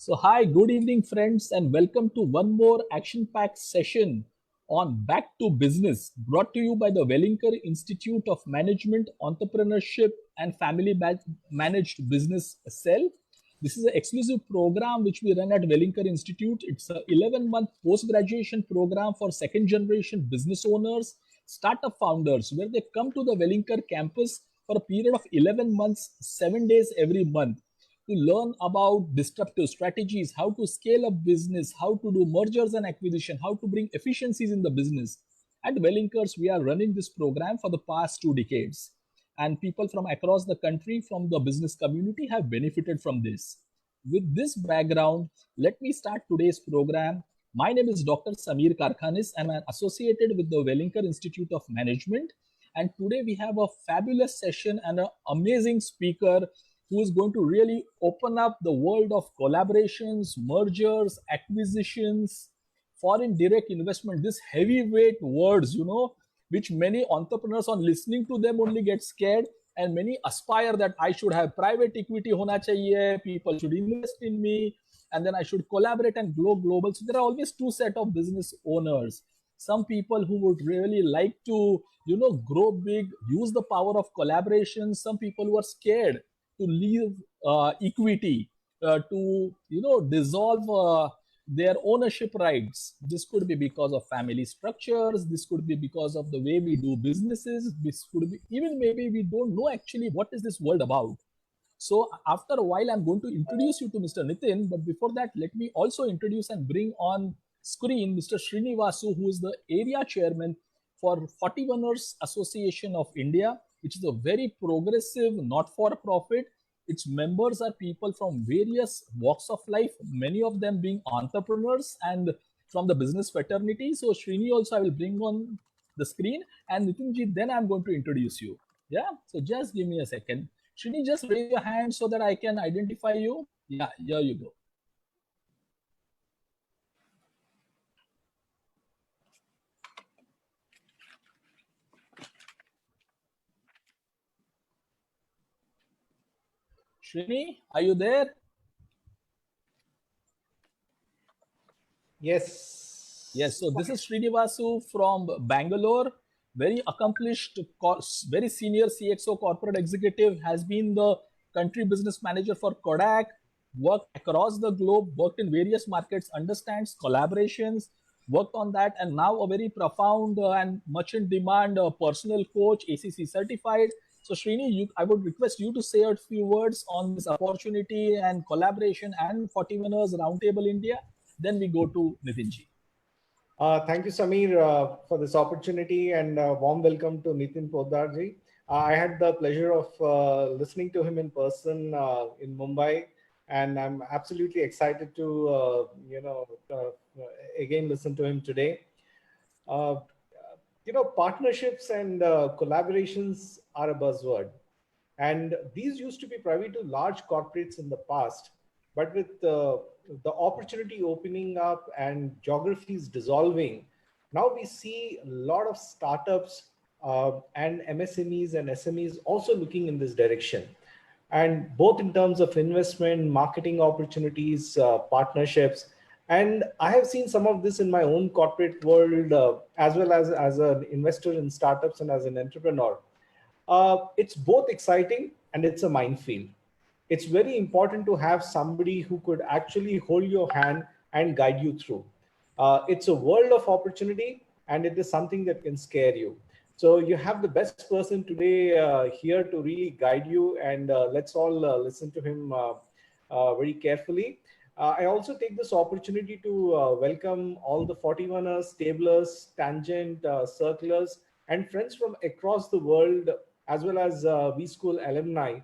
So, hi, good evening, friends, and welcome to one more action packed session on Back to Business, brought to you by the Wellinger Institute of Management, Entrepreneurship, and Family Managed Business Cell. This is an exclusive program which we run at Wellinger Institute. It's a 11-month post graduation program for second generation business owners, startup founders, where they come to the Wellinger campus for a period of 11 months, 7 days every month to learn about disruptive strategies, how to scale up business, how to do mergers and acquisition, how to bring efficiencies in the business. At Wellinkers, we are running this program for the past 2 decades. And people from across the country, from the business community, have benefited from this. With this background, let me start today's program. My name is Dr. Samir Karkhanis, and I'm associated with the Wellinger Institute of Management. And today we have a fabulous session and an amazing speaker who is going to really open up the world of collaborations, mergers, acquisitions, foreign direct investment, this heavyweight words, which many entrepreneurs on listening to them only get scared, and many aspire that I should have private equity hona chahiye, people should invest in me, and then I should collaborate and grow global. So there are always two set of business owners. Some people who would really like to, grow big, use the power of collaboration. Some people who are scared to leave equity, to dissolve their ownership rights. This could be because of family structures. This could be because of the way we do businesses. This could be even maybe we don't know actually what is this world about. So after a while, I'm going to introduce you to Mr. Nitin. But before that, let me also introduce and bring on screen Mr. Srinivasu, who is the area chairman for 41ers Association of India, which is a very progressive not-for-profit. Its members are people from various walks of life, many of them being entrepreneurs and from the business fraternity. So Srini also I will bring on the screen, and Nitinji, then I'm going to introduce you. Yeah, so just give me a second. Srini, just raise your hand so that I can identify you. Yeah, here you go. Srini, are you there? Yes. Yes, so this is Srinivasu from Bangalore, very accomplished, very senior CXO corporate executive, has been the country business manager for Kodak, worked across the globe, worked in various markets, understands collaborations, worked on that, and now a very profound and much in demand personal coach, ACC certified. So Srini, I would request you to say a few words on this opportunity and collaboration and 40 Winners Roundtable India. Then we go to Nitinji. Thank you, Samir, for this opportunity, and warm welcome to Nitin Podarji. I had the pleasure of listening to him in person in Mumbai, and I'm absolutely excited to, again listen to him today. Uh, Partnerships and collaborations are a buzzword. And these used to be private to large corporates in the past. But with the opportunity opening up and geographies dissolving, now we see a lot of startups and MSMEs and SMEs also looking in this direction. And both in terms of investment, marketing opportunities, partnerships. And I have seen some of this in my own corporate world, as well as an investor in startups and as an entrepreneur. It's both exciting and it's a minefield. It's very important to have somebody who could actually hold your hand and guide you through. It's a world of opportunity, and it is something that can scare you. So you have the best person today here to really guide you, and let's all listen to him very carefully. I also take this opportunity to welcome all the 41ers, tablers, tangent, circlers, and friends from across the world, as well as V School alumni,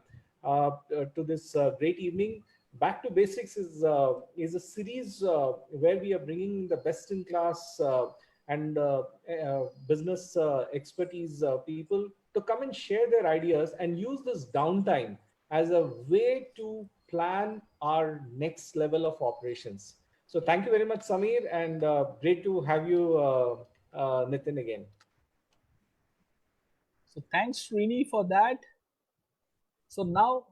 to this great evening. Back to Basics is a series where we are bringing the best in class and business expertise people to come and share their ideas and use this downtime as a way to plan our next level of operations. So thank you very much, Samir, and great to have you, Nitin, again. So thanks, Srini, for that. So now,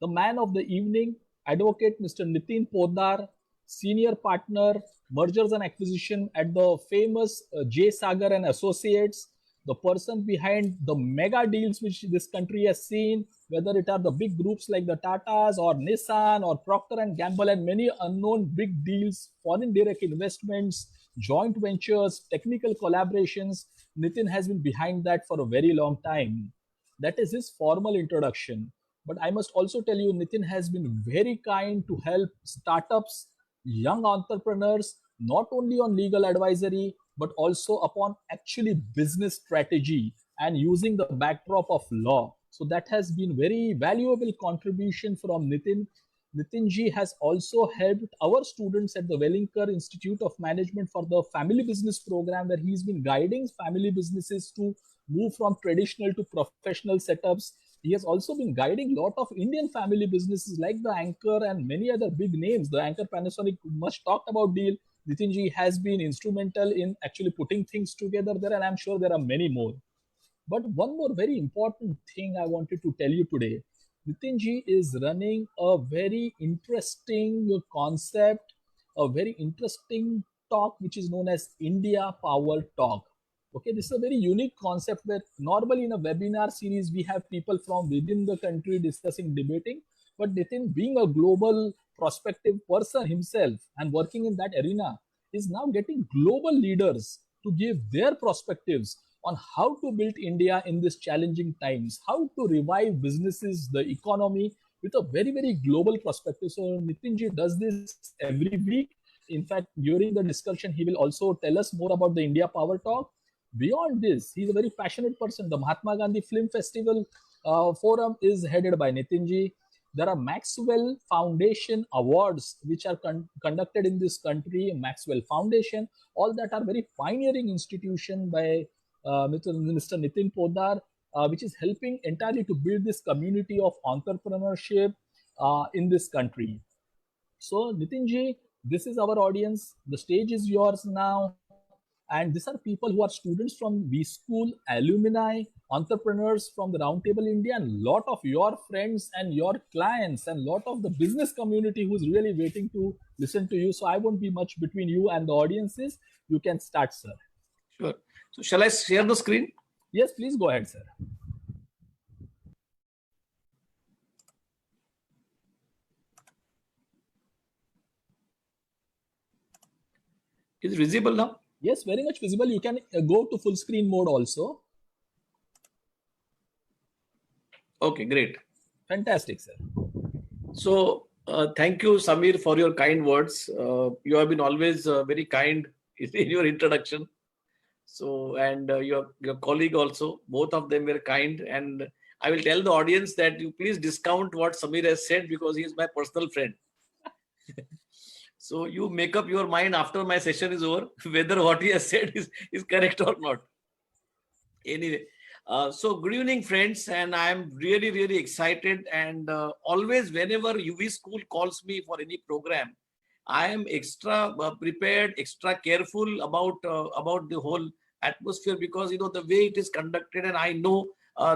the man of the evening, Advocate Mr. Nitin Podar, Senior Partner, Mergers and Acquisition at the famous J. Sagar and Associates, the person behind the mega deals which this country has seen, whether it are the big groups like the Tatas or Nissan or Procter and Gamble and many unknown big deals, foreign direct investments, joint ventures, technical collaborations. Nitin has been behind that for a very long time. That is his formal introduction. But I must also tell you, Nitin has been very kind to help startups, young entrepreneurs, not only on legal advisory, but also upon actually business strategy and using the backdrop of law. So that has been very valuable contribution from Nitin. Nitin ji has also helped our students at the Wellinger Institute of Management for the family business program, where he's been guiding family businesses to move from traditional to professional setups. He has also been guiding a lot of Indian family businesses like the Anchor and many other big names. The Anchor Panasonic, much talked about deal. Nitin ji has been instrumental in actually putting things together there, and I'm sure there are many more. But one more very important thing I wanted to tell you today. Nitinji is running a very interesting concept, a very interesting talk, which is known as India Power Talk. Okay, this is a very unique concept where normally in a webinar series, we have people from within the country discussing, debating. But Nitin, being a global prospective person himself and working in that arena, is now getting global leaders to give their perspectives on how to build India in these challenging times, how to revive businesses, the economy with a very, very global perspective. So Nitinji does this every week. In fact, during the discussion, he will also tell us more about the India Power Talk. Beyond this, he's a very passionate person. The Mahatma Gandhi Film Festival Forum is headed by Nitinji. There are Maxwell Foundation Awards which are conducted in this country, Maxwell Foundation. All that are very pioneering institution by Mr. Nitin Podar, which is helping entirely to build this community of entrepreneurship in this country. So, Nitinji, this is our audience. The stage is yours now. And these are people who are students from B School, alumni, entrepreneurs from the Roundtable India, and a lot of your friends and your clients, and a lot of the business community who's really waiting to listen to you. So I won't be much between you and the audiences. You can start, sir. Sure. So shall I share the screen? Yes, please go ahead, sir. Is it visible now? Yes, very much visible. You can go to full screen mode also. Okay, great. Fantastic, sir. So thank you, Samir, for your kind words. You have been always very kind in your introduction. So, and your colleague also, both of them were kind. And I will tell the audience that you please discount what Samir has said because he is my personal friend. So you make up your mind after my session is over, whether what he has said is correct or not. Anyway, so good evening, friends. And I'm really, really excited. And always whenever UV School calls me for any program, I am extra prepared, extra careful about the whole atmosphere because, you know, the way it is conducted, and I know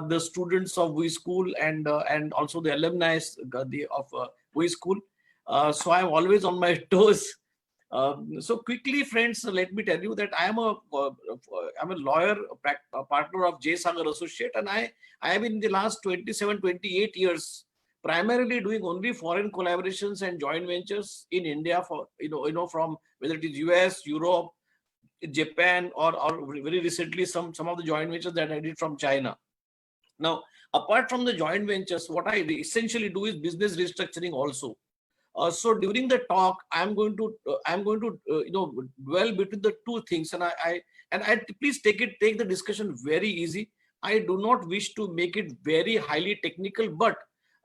the students of UV School and also the alumni of UV School. So I'm always on my toes. So quickly, friends, let me tell you that I'm a lawyer, a partner of J. Sagar Associate, and I have in the last 27, 28 years primarily doing only foreign collaborations and joint ventures in India for from whether it is US, Europe, Japan, or very recently some of the joint ventures that I did from China. Now, apart from the joint ventures, what I essentially do is business restructuring also. So during the talk, I'm going to dwell between the two things, and I please take the discussion very easy. I do not wish to make it very highly technical, but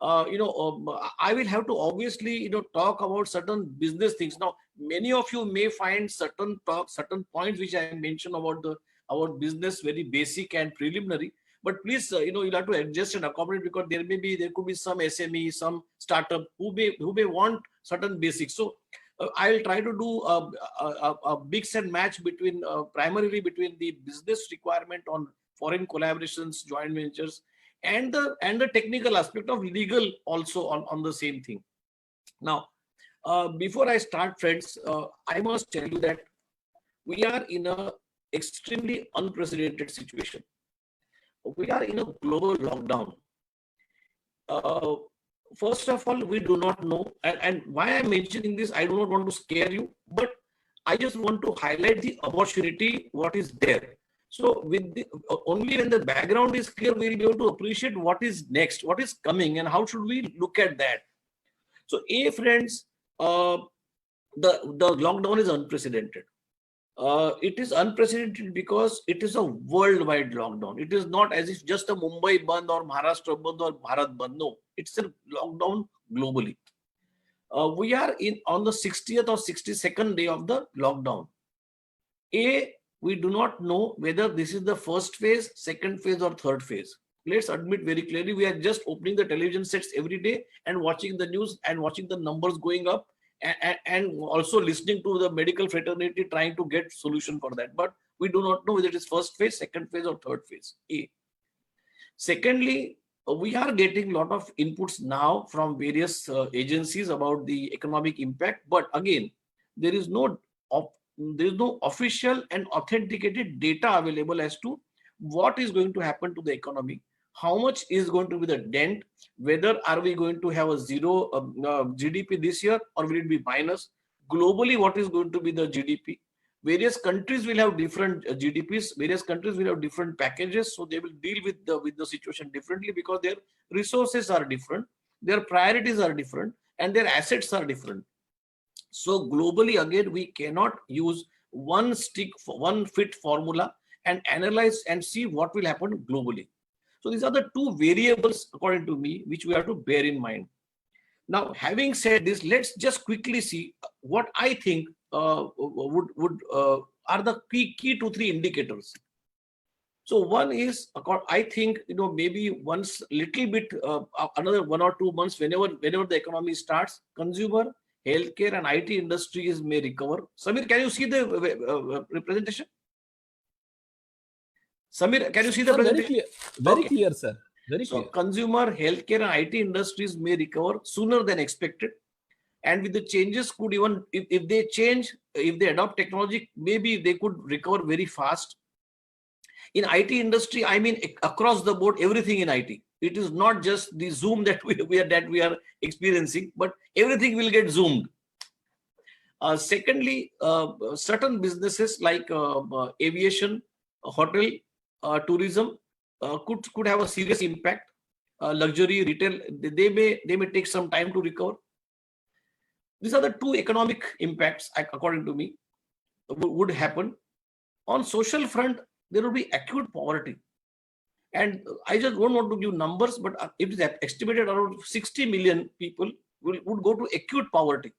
I will have to obviously talk about certain business things. Now, many of you may find certain points which I mentioned about business very basic and preliminary. But please, you'll have to adjust and accommodate because there could be some SME, some startup who may want certain basics. So I will try to do a mix and match between primarily between the business requirement on foreign collaborations, joint ventures, and the technical aspect of legal also on the same thing. Now, before I start, friends, I must tell you that we are in a extremely unprecedented situation. We are in a global lockdown. Uh, First of all, we do not know, and why I'm mentioning this, I do not want to scare you, but I just want to highlight the opportunity, what is there. So, with the, only when the background is clear, we'll be able to appreciate what is next, what is coming, and how should we look at that. So, friends, the lockdown is unprecedented. It is unprecedented because it is a worldwide lockdown. It is not as if just a Mumbai Bandh or Maharashtra Bandh or Bharat Bandh. No, it's a lockdown globally. We are in on the 60th or 62nd day of the lockdown. We do not know whether this is the first phase, second phase, or third phase. Let's admit very clearly, we are just opening the television sets every day and watching the news and watching the numbers going up, and also listening to the medical fraternity trying to get solution for that. But we do not know whether it is first phase, second phase, or third phase. Secondly, we are getting a lot of inputs now from various agencies about the economic impact. But again, there is no official and authenticated data available as to what is going to happen to the economy, how much is going to be the dent, whether are we going to have a zero GDP this year or will it be minus, globally what is going to be the GDP. Various countries will have different GDPs, various countries will have different packages, so they will deal with the situation differently because their resources are different, their priorities are different, and their assets are different. So globally, again, we cannot use one fit formula and analyze and see what will happen globally. So these are the two variables, according to me, which we have to bear in mind. Now, having said this, let's just quickly see what I think are the key 2-3 indicators. So one is, I think, maybe once little bit, another 1 or 2 months, whenever the economy starts, consumer, healthcare, and IT industries may recover. Samir, can you see the representation? Samir, can you see the presentation? Very clear, sir. Very clear. So consumer, healthcare, and IT industries may recover sooner than expected. And with the changes, could even, if they change, if they adopt technology, maybe they could recover very fast. In IT industry, I mean across the board, everything in IT. It is not just the Zoom that we are experiencing, but everything will get zoomed. Secondly, certain businesses like aviation, hotel, tourism could have a serious impact. Luxury, retail, they may take some time to recover. These are the two economic impacts, according to me, would happen. On social front, there will be acute poverty. And I just don't want to give numbers, but it is estimated around 60 million people would go to acute poverty.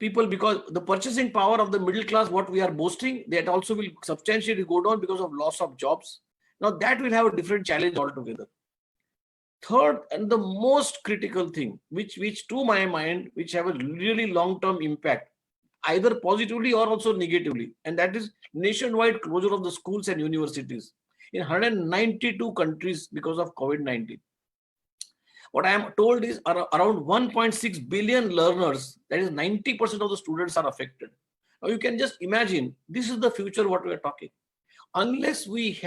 People, because the purchasing power of the middle class, what we are boasting, that also will substantially go down because of loss of jobs. Now that will have a different challenge altogether. Third, and the most critical thing, which to my mind, which have a really long-term impact, either positively or also negatively, and that is nationwide closure of the schools and universities in 192 countries because of COVID-19. What I am told is around 1.6 billion learners, that is 90% of the students, are affected. Now you can just imagine, this is the future what we are talking. Unless we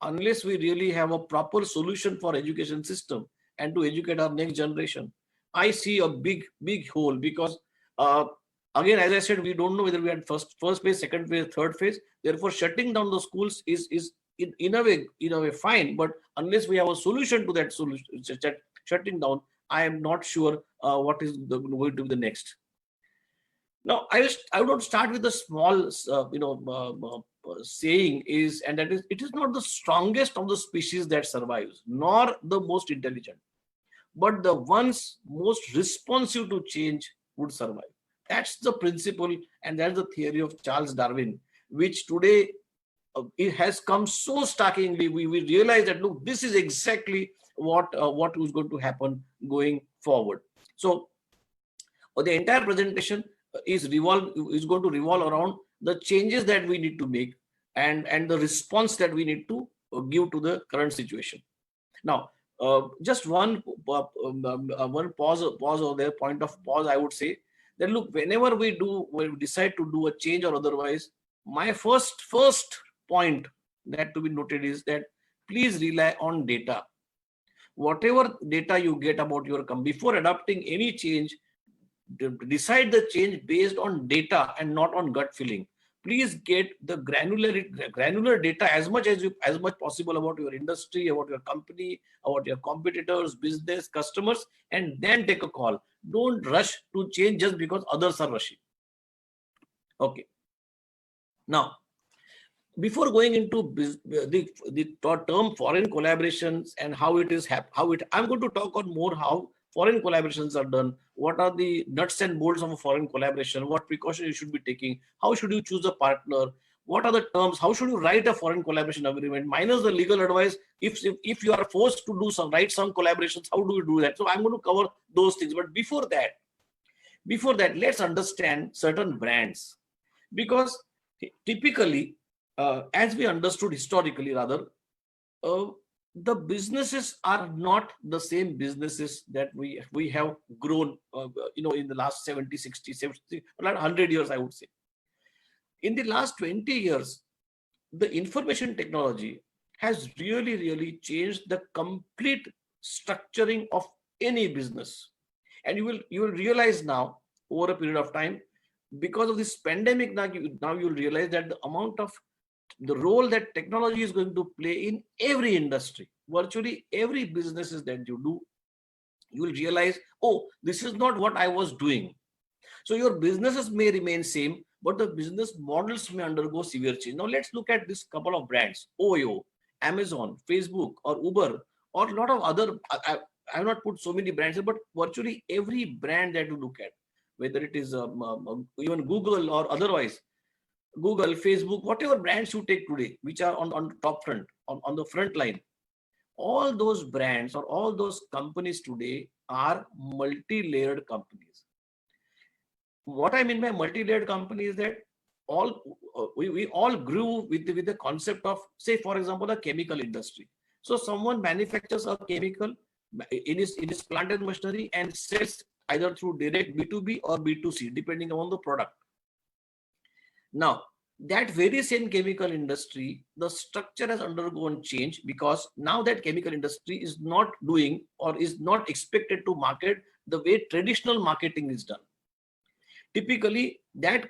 really have a proper solution for education system and to educate our next generation, I see a big hole, because again, as I said, we don't know whether we had first phase, second phase, third phase. Therefore, shutting down the schools is in a way fine, but unless we have a solution to that solution, shutting down, I am not sure what is going to be the next. Now, I would start with a small, saying is, and that is, it is not the strongest of the species that survives, nor the most intelligent, but the ones most responsive to change would survive. That's the principle, and that's the theory of Charles Darwin, which today it has come so starkly. We realize that, look, this is exactly what is going to happen going forward. So the entire presentation is going to revolve around the changes that we need to make and the response that we need to give to the current situation. Now, Just one pause over there, point of pause. I would say that look, whenever when we decide to do a change or otherwise, my first point that to be noted is that please rely on data. Whatever data you get about your company before adopting any change, decide the change based on data and not on gut feeling. Please get the granular data as much possible about your industry, about your company, about your competitors, business, customers, and then take a call. Don't rush to change just because others are rushing. Okay. Now, before going into the term foreign collaborations and how it is I'm going to talk on more how foreign collaborations are done, what are the nuts and bolts of a foreign collaboration, what precautions you should be taking, how should you choose a partner, what are the terms, how should you write a foreign collaboration agreement, minus the legal advice. If you are forced to write some collaborations, how do you do that? So I'm going to cover those things. But before that, let's understand certain brands, because typically, as we understood historically, rather, the businesses are not the same businesses that we have grown, in the last 70, 60, 70, 100 years, I would say. In the last 20 years, the information technology has really changed the complete structuring of any business. And you will realize now, over a period of time, because of this pandemic, now you'll realize that the role that technology is going to play in every industry, virtually every businesses that you do, you will realize, oh, this is not what I was doing. So your businesses may remain same, but the business models may undergo severe change. Now let's look at this couple of brands: OYO, Amazon, Facebook, or Uber, or a lot of other. I have not put so many brands here, but virtually every brand that you look at, whether it is even Google or otherwise, Google, Facebook, whatever brands you take today, which are on the top front, on the front line, all those brands or all those companies today are multi-layered companies. What I mean by multi-layered company is that we all grew with the concept of, say, for example, a chemical industry. So someone manufactures a chemical in his plant and machinery and sells either through direct B2B or B2C, depending on the product. Now, that very same chemical industry, the structure has undergone change, because now that chemical industry is not doing or is not expected to market the way traditional marketing is done. Typically, that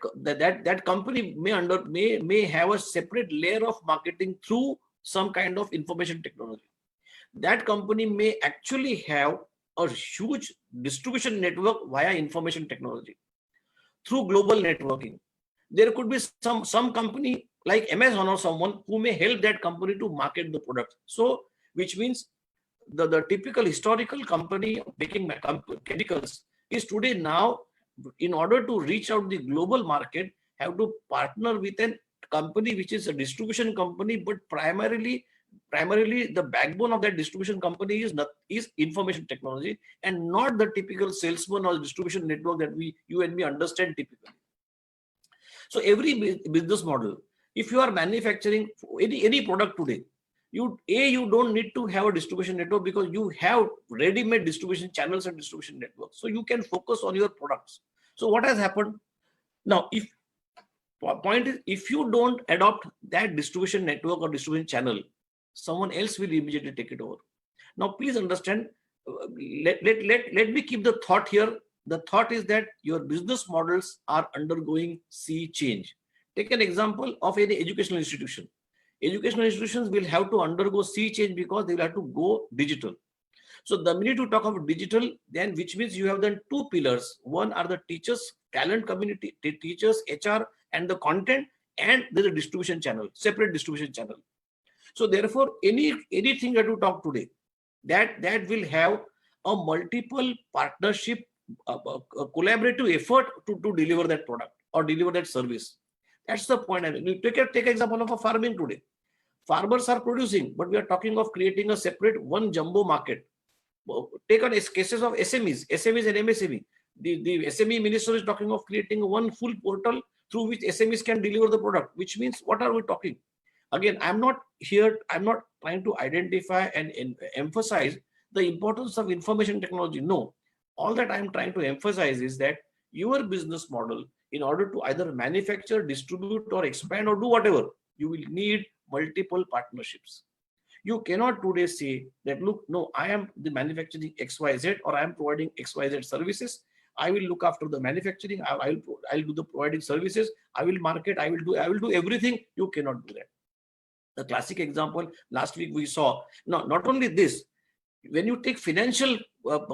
company may have a separate layer of marketing through some kind of information technology. That company may actually have a huge distribution network via information technology through global networking. There could be some company like Amazon or someone who may help that company to market the product. So, which means the typical historical company making chemicals is today now, in order to reach out the global market, have to partner with a company which is a distribution company, but primarily the backbone of that distribution company is information technology, and not the typical salesman or distribution network that you and me understand typically. So every business model, if you are manufacturing any product today, you don't need to have a distribution network, because you have ready-made distribution channels and distribution networks. So you can focus on your products. So what has happened now? If you don't adopt that distribution network or distribution channel, someone else will immediately take it over. Now, please understand. Let me keep the thought here. The thought is that your business models are undergoing sea change. Take an example of any educational institution. Educational institutions will have to undergo sea change because they will have to go digital. So the minute you talk of digital, then which means you have then two pillars. One are the teachers, talent community, teachers, HR, and the content, and there's a distribution channel, separate distribution channel. So therefore, anything that you talk today, that will have a multiple partnership, a collaborative effort to deliver that product or deliver that service. That's the point. I mean, take example of a farming today. Farmers are producing, but we are talking of creating a separate one jumbo market. Take on cases of SMEs and MSME. The SME minister is talking of creating one full portal through which SMEs can deliver the product, which means what are we talking? Again, I'm not trying to identify and emphasize the importance of information technology. No, all that I'm trying to emphasize is that your business model, in order to either manufacture, distribute, or expand, or do whatever, you will need multiple partnerships. You cannot today say that, look, no, I am the manufacturing XYZ, or I am providing XYZ services. I will look after the manufacturing. I'll do the providing services. I will market. I will do everything. You cannot do that. The classic example last week we saw. No, not only this. When you take financial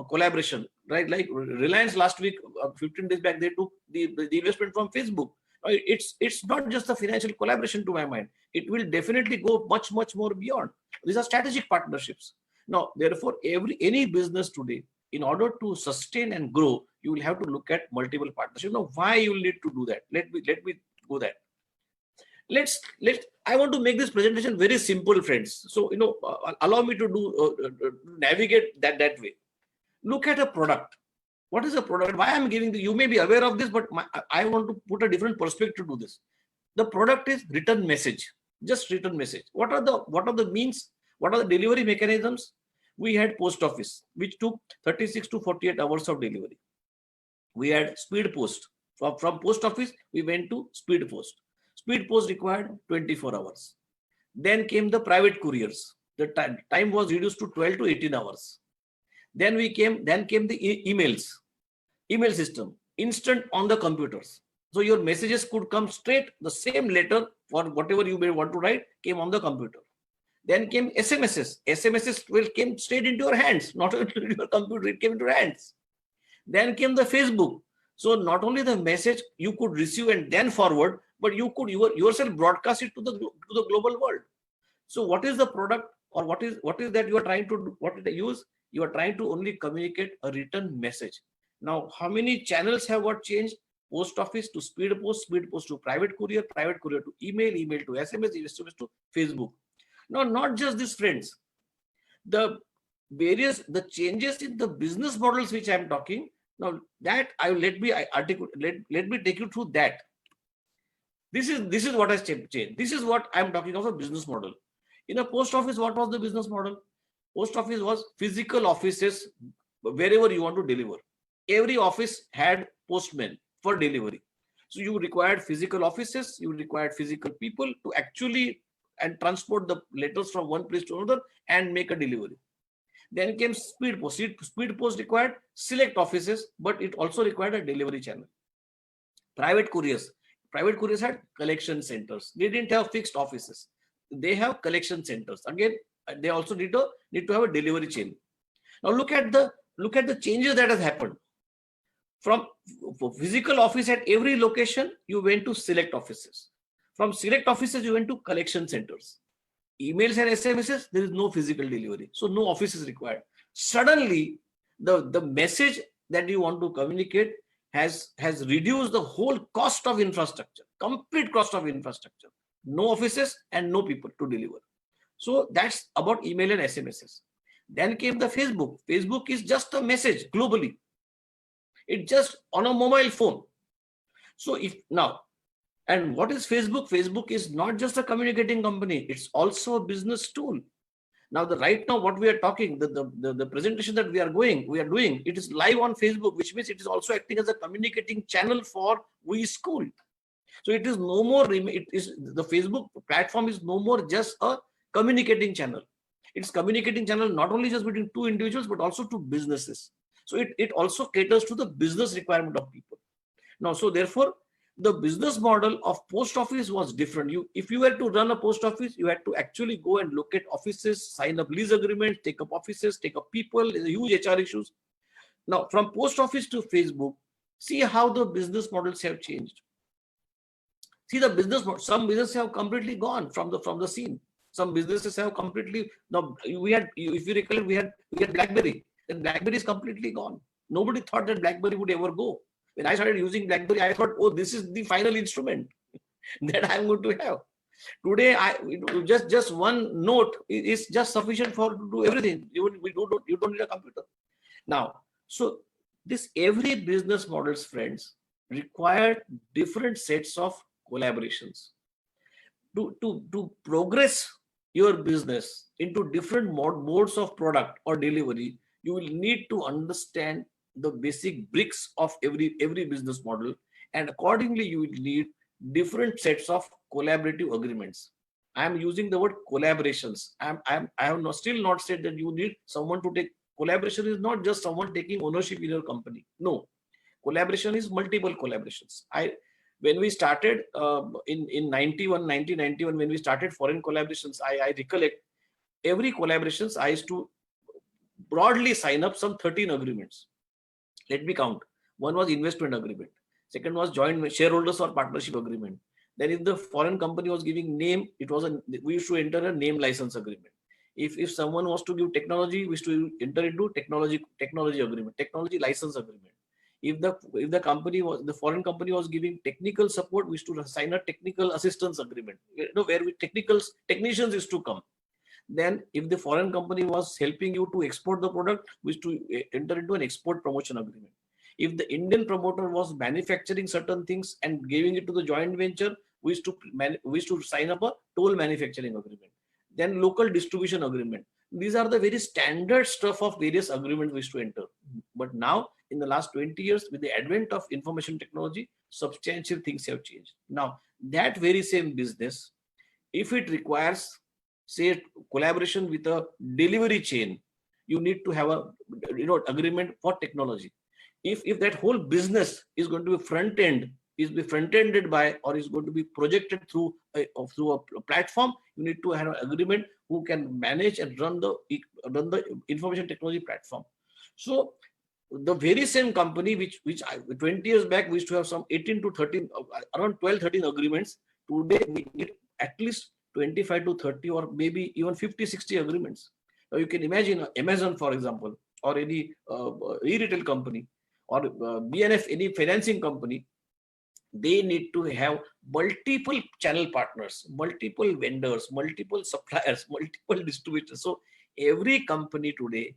collaboration, right? Like Reliance last week, 15 days back, they took the investment from Facebook. It's not just a financial collaboration to my mind. It will definitely go much more beyond. These are strategic partnerships. Now, therefore, any business today, in order to sustain and grow, you will have to look at multiple partnerships. Now, why you will need to do that? Let me go that. I want to make this presentation very simple, friends. So, allow me to navigate that way. Look at a product. What is a product? Why I'm giving you may be aware of this, but I want to put a different perspective to this. The product is written message, just written message. What are the means? What are the delivery mechanisms? We had post office, which took 36 to 48 hours of delivery. We had speed post. From post office, we went to speed post. Speed post required 24 hours. Then came the private couriers. The time was reduced to 12 to 18 hours. Then came the emails. Email system, instant on the computers. So your messages could come straight, the same letter for whatever you may want to write came on the computer. Then came SMSs. SMSs came straight into your hands, not into your computer, it came into your hands. Then came the Facebook. So not only the message you could receive and then forward, but you could yourself broadcast it to the global world. So what is the product, or what is that you are trying to do? What is the use? You are trying to only communicate a written message. Now, how many channels have got changed? Post office to speed post to private courier to email to SMS to Facebook. Now, not just this, friends. The changes in the business models which I am talking. Now, that let me take you through that. This is what has changed. This is what I am talking of, a business model. In a post office, what was the business model? Post office was physical offices wherever you want to deliver. Every office had postmen for delivery. So you required physical offices, you required physical people to actually and transport the letters from one place to another and make a delivery. Then came speed post. Speed post required select offices, but it also required a delivery channel. Private couriers had collection centers. They didn't have fixed offices. They have collection centers. Again, they also need to have a delivery chain. Now look at the changes that has happened. From physical office at every location, you went to select offices. From select offices, you went to collection centers. Emails and SMSs, there is no physical delivery. So no office is required. Suddenly, the message that you want to communicate has reduced the whole cost of infrastructure, complete cost of infrastructure. No offices and no people to deliver. So that's about email and SMSs. Then came the Facebook. Facebook is just a message globally. It's just on a mobile phone. So and what is Facebook? Facebook is not just a communicating company. It's also a business tool. Now, right now, what we are talking, the presentation that we are doing, it is live on Facebook, which means it is also acting as a communicating channel for We School. So it is no more, the Facebook platform is no more just a communicating channel. It's communicating channel not only just between two individuals, but also to businesses. So it also caters to the business requirement of people. Now, so therefore, the business model of post office was different. If you were to run a post office, you had to actually go and look at offices, sign up lease agreements, take up offices, take up people. There's a huge HR issues. Now, from post office to Facebook, see how the business models have changed. See the business model. Some businesses have completely gone from the scene. Some businesses have completely. Now we had, if you recall, we had BlackBerry. Then BlackBerry is completely gone. Nobody thought that BlackBerry would ever go. When I started using BlackBerry, I thought, oh, this is the final instrument that I'm going to have. Today, just one note is just sufficient to do everything. You don't need a computer. Now, so this every business models, friends, require different sets of collaborations. To progress your business into different modes of product or delivery, you will need to understand the basic bricks of every business model, and accordingly you will need different sets of collaborative agreements. I am using the word collaborations. I have not, still not said that you need someone to take. Collaboration is not just someone taking ownership in your company. No, collaboration is multiple collaborations. When we started in 1991, when we started foreign collaborations, I recollect every collaborations I used to broadly sign up some 13 agreements. Let me count. One was investment agreement. Second was joint shareholders or partnership agreement. Then if the foreign company was giving name, we used to enter a name license agreement. If someone was to give technology, we used to enter into technology agreement, technology license agreement. If the foreign company was giving technical support, we used to sign a technical assistance agreement, where technicians used to come. Then if the foreign company was helping you to export the product, we used to enter into an export promotion agreement. If the Indian promoter was manufacturing certain things and giving it to the joint venture, we used to sign up a toll manufacturing agreement. Then local distribution agreement. These are the very standard stuff of various agreements we used to enter. But now, in the last 20 years, with the advent of information technology, substantial things have changed. Now, that very same business, if it requires, say, collaboration with a delivery chain, you need to have a agreement for technology. If that whole business is going to be front-ended by, or is going to be projected through a platform, you need to have an agreement who can manage and run the information technology platform. So the very same company which 20 years back we used to have some 18 to 13, around 12, 13 agreements. Today we need at least 25 to 30 or maybe even 50, 60 agreements. Now you can imagine Amazon, for example, or any e-retail company, or BNF, any financing company. They need to have multiple channel partners, multiple vendors, multiple suppliers, multiple distributors. So every company today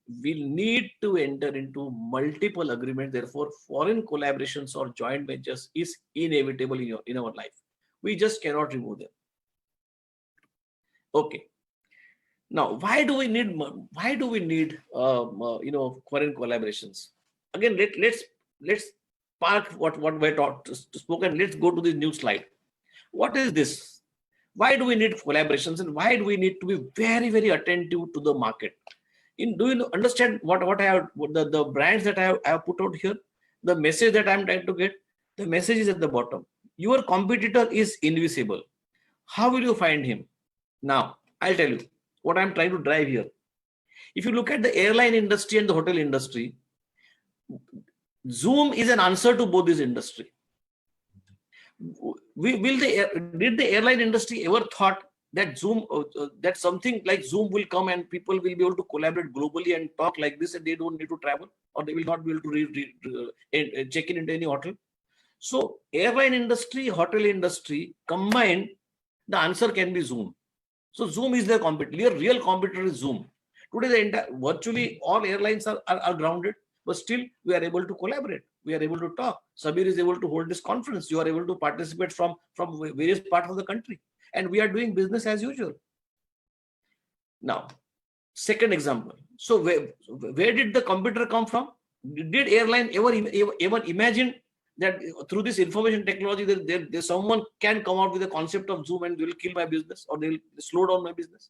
will need to enter into multiple agreements. Therefore, foreign collaborations or joint ventures is inevitable in our life. We just cannot remove them. Okay. Now, why do we need foreign collaborations? Again, let's park what we spoken. Let's go to the new slide. What is this? Why do we need collaborations, and why do we need to be very, very attentive to the market? Do you understand what I have, the brands that I have put out here? The message that I'm trying to get, the message is at the bottom. Your competitor is invisible. How will you find him? Now, I'll tell you what I'm trying to drive here. If you look at the airline industry and the hotel industry, Zoom is an answer to both these industry. Did the airline industry ever thought that that something like Zoom will come and people will be able to collaborate globally and talk like this, and they don't need to travel, or they will not be able to check in into any hotel? So airline industry, hotel industry combined, the answer can be Zoom. So Zoom is their competitor. Real competitor is Zoom. Today, virtually all airlines are grounded, but still we are able to collaborate. We are able to talk. Sabir is able to hold this conference. You are able to participate from various parts of the country, and we are doing business as usual. Now, second example. So where did the computer come from? Did airline ever imagine that through this information technology that someone can come out with a concept of Zoom and they will kill my business, or they will slow down my business?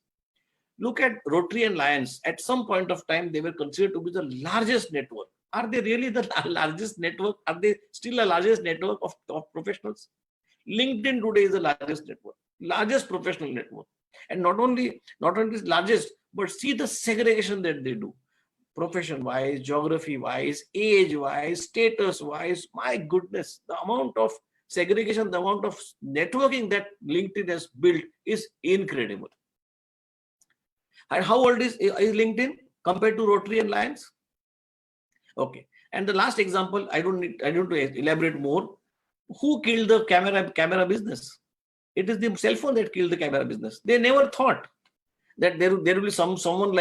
Look at Rotary and Lions. At some point of time, they were considered to be the largest network. Are they really the largest network? Are they still the largest network of professionals? LinkedIn today is the largest network, largest professional network. And not only largest, but see the segregation that they do. Profession-wise, geography-wise, age-wise, status-wise. My goodness, the amount of segregation, the amount of networking that LinkedIn has built is incredible. And how old is LinkedIn compared to Rotary and Lions? Okay. And the last example, I don't need to elaborate more. Who killed the camera business? It is the cell phone that killed the camera business. They never thought that there will be some mobile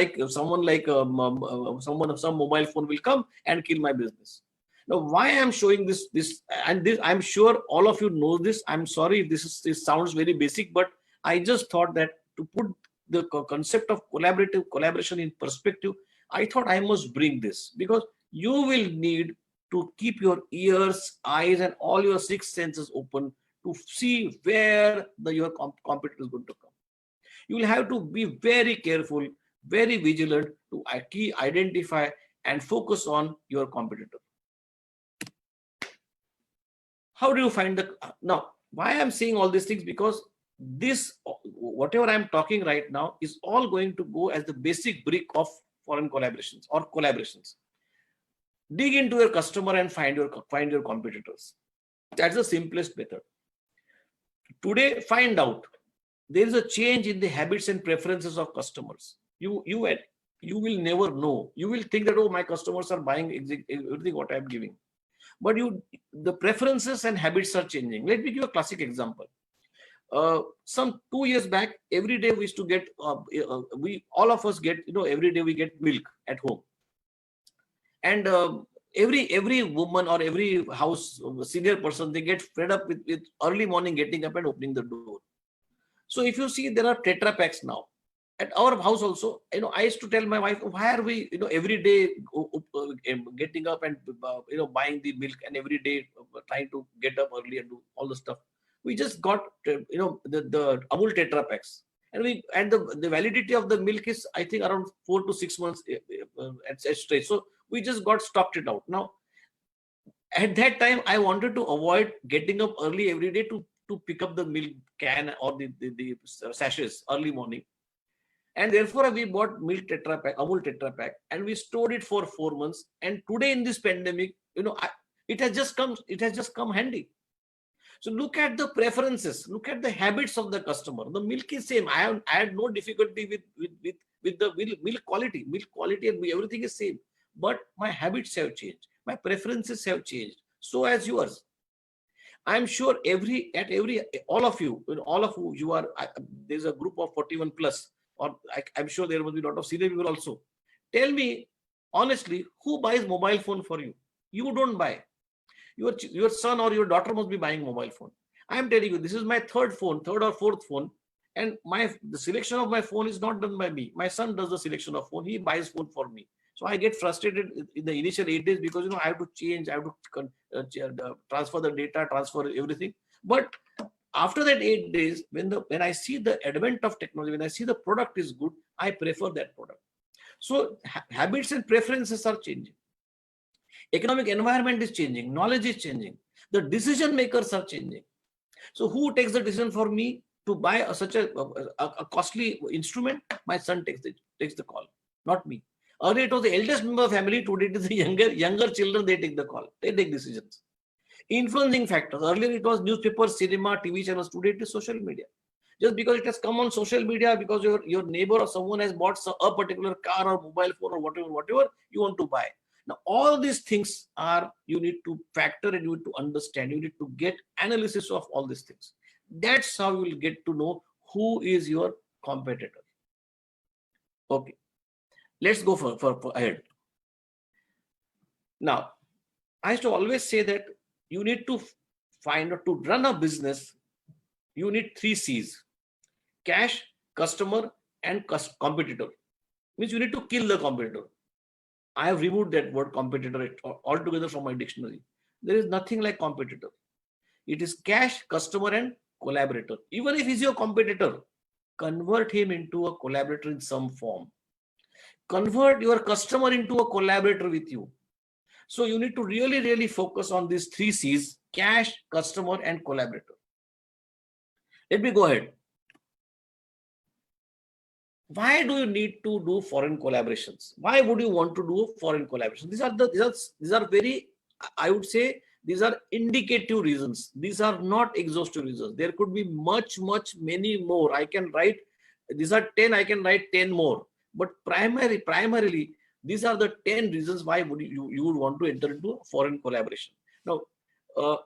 phone will come and kill my business. Now, why I'm showing this, I'm sure all of you know this. I'm sorry if this sounds very basic, but I just thought that to put the concept of collaborative collaboration in perspective, I thought I must bring this, because you will need to keep your ears, eyes, and all your six senses open to see where your competitor is going to come. You will have to be very careful, very vigilant to identify and focus on your competitor. How do you find the now? Why I'm saying all these things? Because this, whatever I'm talking right now, is all going to go as the basic brick of foreign collaborations or collaborations. Dig into your customer and find your competitors. That's the simplest method. Today, find out there is a change in the habits and preferences of customers. You will never know. You will think that, oh, my customers are buying everything what I'm giving. But the preferences and habits are changing. Let me give a classic example. Some 2 years back, every day we used to get, all of us get, every day we get milk at home. And every woman or every house senior person, they get fed up with early morning getting up and opening the door. So if you see, there are Tetra Packs now. At our house also, I used to tell my wife, why are we, every day getting up and, buying the milk, and every day trying to get up early and do all the stuff. We just got, the Amul Tetra Packs. And the validity of the milk is, I think, around 4 to 6 months at stretch. So we just got stocked it out. Now, at that time, I wanted to avoid getting up early every day to pick up the milk can or the sachets early morning. And therefore, we bought milk Tetra Pak, Amul Tetra Pak, and we stored it for 4 months. And today in this pandemic, it has just come handy. So look at the preferences, look at the habits of the customer. The milk is same. I had no difficulty with the milk quality. Milk quality and everything is same. But my habits have changed. My preferences have changed. So as yours. I'm sure all of you, you are, there's a group of 41 plus, or I'm sure there will be a lot of senior people also. Tell me honestly, who buys mobile phone for you? You don't buy. Your son or your daughter must be buying mobile phone. I am telling you, this is my third or fourth phone, and the selection of my phone is not done by me. My son does the selection of phone. He buys phone for me. So I get frustrated in the initial 8 days because I have to change, I have to transfer the data, transfer everything. But after that 8 days, when I see the advent of technology, when I see the product is good, I prefer that product. So habits and preferences are changing. Economic environment is changing. Knowledge is changing. The decision makers are changing. So who takes the decision for me to buy such a costly instrument? My son takes the call, not me. Earlier it was the eldest member of family. Today it is the younger children. They take the call. They take decisions. Influencing factors. Earlier it was newspapers, cinema, TV channels. Today it is social media. Just because it has come on social media, because your neighbor or someone has bought a particular car or mobile phone or whatever you want to buy. Now all these things you need to factor and you need to understand. You need to get analysis of all these things. That's how you will get to know who is your competitor. Okay. Let's go for ahead. Now, I used to always say that you need to find out, to run a business, you need 3 C's: cash, customer, and competitor. Means you need to kill the competitor. I have removed that word competitor altogether from my dictionary. There is nothing like competitor. It is cash, customer, and collaborator. Even if he's your competitor, convert him into a collaborator in some form. Convert your customer into a collaborator with you. So you need to really, really focus on these 3 C's: cash, customer, and collaborator. Let me go ahead. Why do you need to do foreign collaborations? Why would you want to do foreign collaborations? These are very, I would say, these are indicative reasons. These are not exhaustive reasons. There could be many more. I can write, these are 10, I can write 10 more. But primarily, these are the 10 reasons why you would want to enter into foreign collaboration. Now,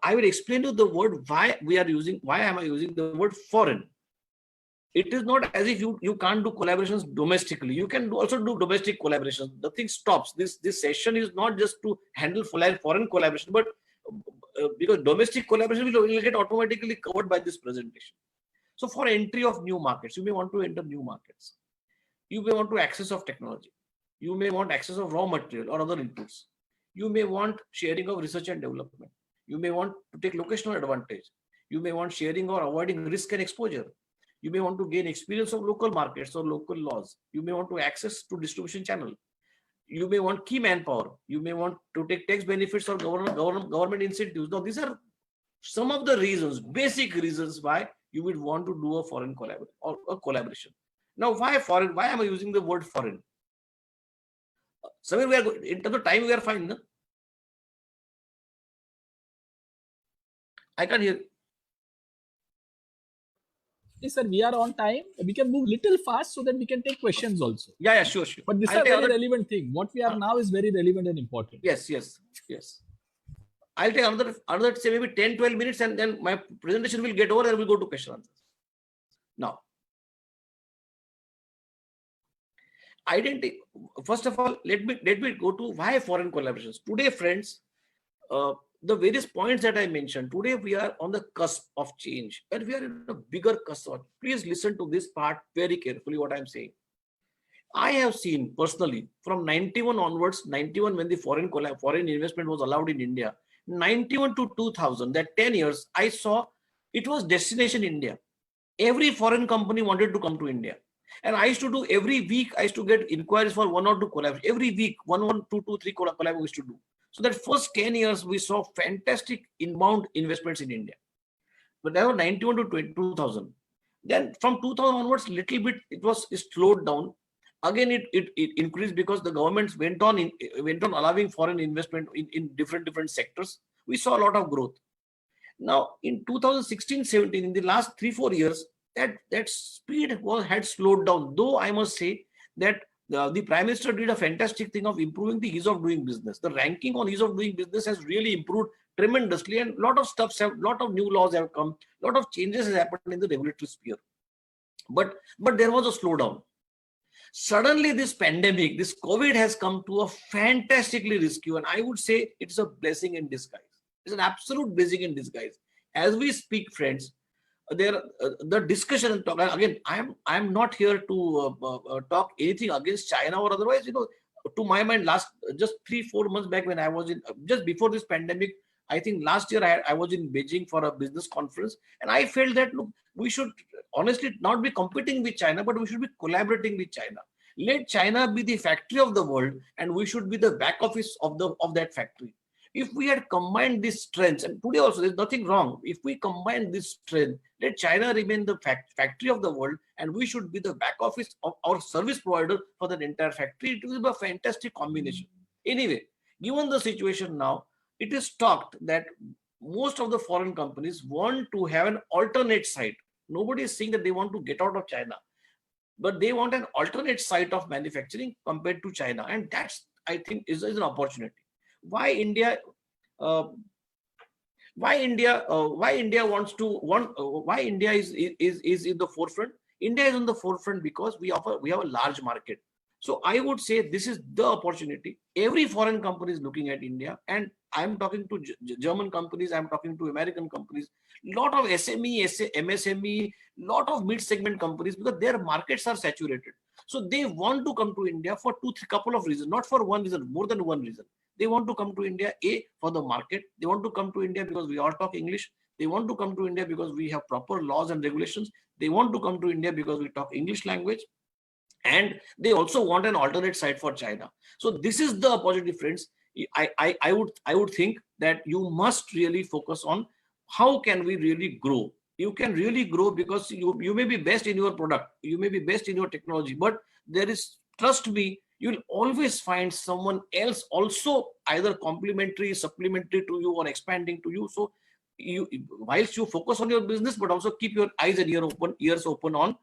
I will explain to you the word why am I using the word foreign. It is not as if you can't do collaborations domestically. You can also do domestic collaborations. The thing stops. This session is not just to handle foreign collaboration, but because domestic collaboration will get automatically covered by this presentation. So for entry of new markets, you may want to enter new markets. You may want to access of technology. You may want access of raw material or other inputs. You may want sharing of research and development. You may want to take locational advantage. You may want sharing or avoiding risk and exposure. You may want to gain experience of local markets or local laws. You may want to access to distribution channel. You may want key manpower. You may want to take tax benefits or government incentives. Now, these are some of the reasons, basic reasons why you would want to do a foreign collaboration or a collaboration. Now, why foreign? Why am I using the word foreign? Samir, we are in terms of time, we are fine. No? I can't hear. Yes, sir, we are on time. We can move little fast so that we can take questions also. Yeah, sure. But this is a very relevant thing. What we are now is very relevant and important. Yes. I'll take another say maybe 10, 12 minutes, and then my presentation will get over and we'll go to question answers. Now, identity. First of all, let me go to why foreign collaborations. Today, friends, the various points that I mentioned, today we are on the cusp of change, and we are in a bigger cusp. Please listen to this part very carefully, what I'm saying. I have seen personally from 91 onwards, 91 when the foreign investment was allowed in India, 91 to 2000, that 10 years, I saw it was destination India. Every foreign company wanted to come to India. And I used to do every week, I used to get inquiries for 1 or 2 collabs. Every week, 1, 2, 3 collabs we used to do. So that first 10 years, we saw fantastic inbound investments in India. But that was 91 to 2000. Then from 2000 onwards, little bit, it slowed down. Again, it increased because the governments went on allowing foreign investment in different sectors. We saw a lot of growth. Now, in 2016-17, in the last 3-4 years, that speed had slowed down. Though I must say that the Prime Minister did a fantastic thing of improving the ease of doing business. The ranking on ease of doing business has really improved tremendously, and a lot of new laws have come, a lot of changes have happened in the regulatory sphere. But there was a slowdown. Suddenly, this pandemic, this COVID has come to a fantastically rescue, and I would say it's a blessing in disguise. It's an absolute blessing in disguise. As we speak, friends, the discussion and talk again. I'm not here to talk anything against China or otherwise. To my mind, just 3-4 months back when I was just before this pandemic, I think last year I was in Beijing for a business conference, and I felt that look, we should honestly not be competing with China, but we should be collaborating with China. Let China be the factory of the world, and we should be the back office of that factory. If we had combined these strengths, and today also there's nothing wrong, if we combine this strength, let China remain the factory of the world, and we should be the back office of our service provider for that entire factory. It will be a fantastic combination. Anyway, given the situation now, it is talked that most of the foreign companies want to have an alternate site. Nobody is saying that they want to get out of China, but they want an alternate site of manufacturing compared to China, and that's, I think, is an opportunity. Why India is in the forefront? India is on the forefront because we have a large market. So I would say this is the opportunity. Every foreign company is looking at India, and I'm talking to German companies, I'm talking to American companies, lot of SME, MSME, lot of mid-segment companies, because their markets are saturated. So they want to come to India for couple of reasons, not for one reason, more than one reason. They want to come to India, A, for the market. They want to come to India because we all talk English. They want to come to India because we have proper laws and regulations. They want to come to India because we talk English language. And they also want an alternate site for China. So this is the opportunity, friends. I would think that you must really focus on how can we really grow. You can really grow because you may be best in your product, you may be best in your technology, but there is, trust me, you'll always find someone else also either complementary, supplementary to you, or expanding to you. So whilst you focus on your business, but also keep your eyes and ears open on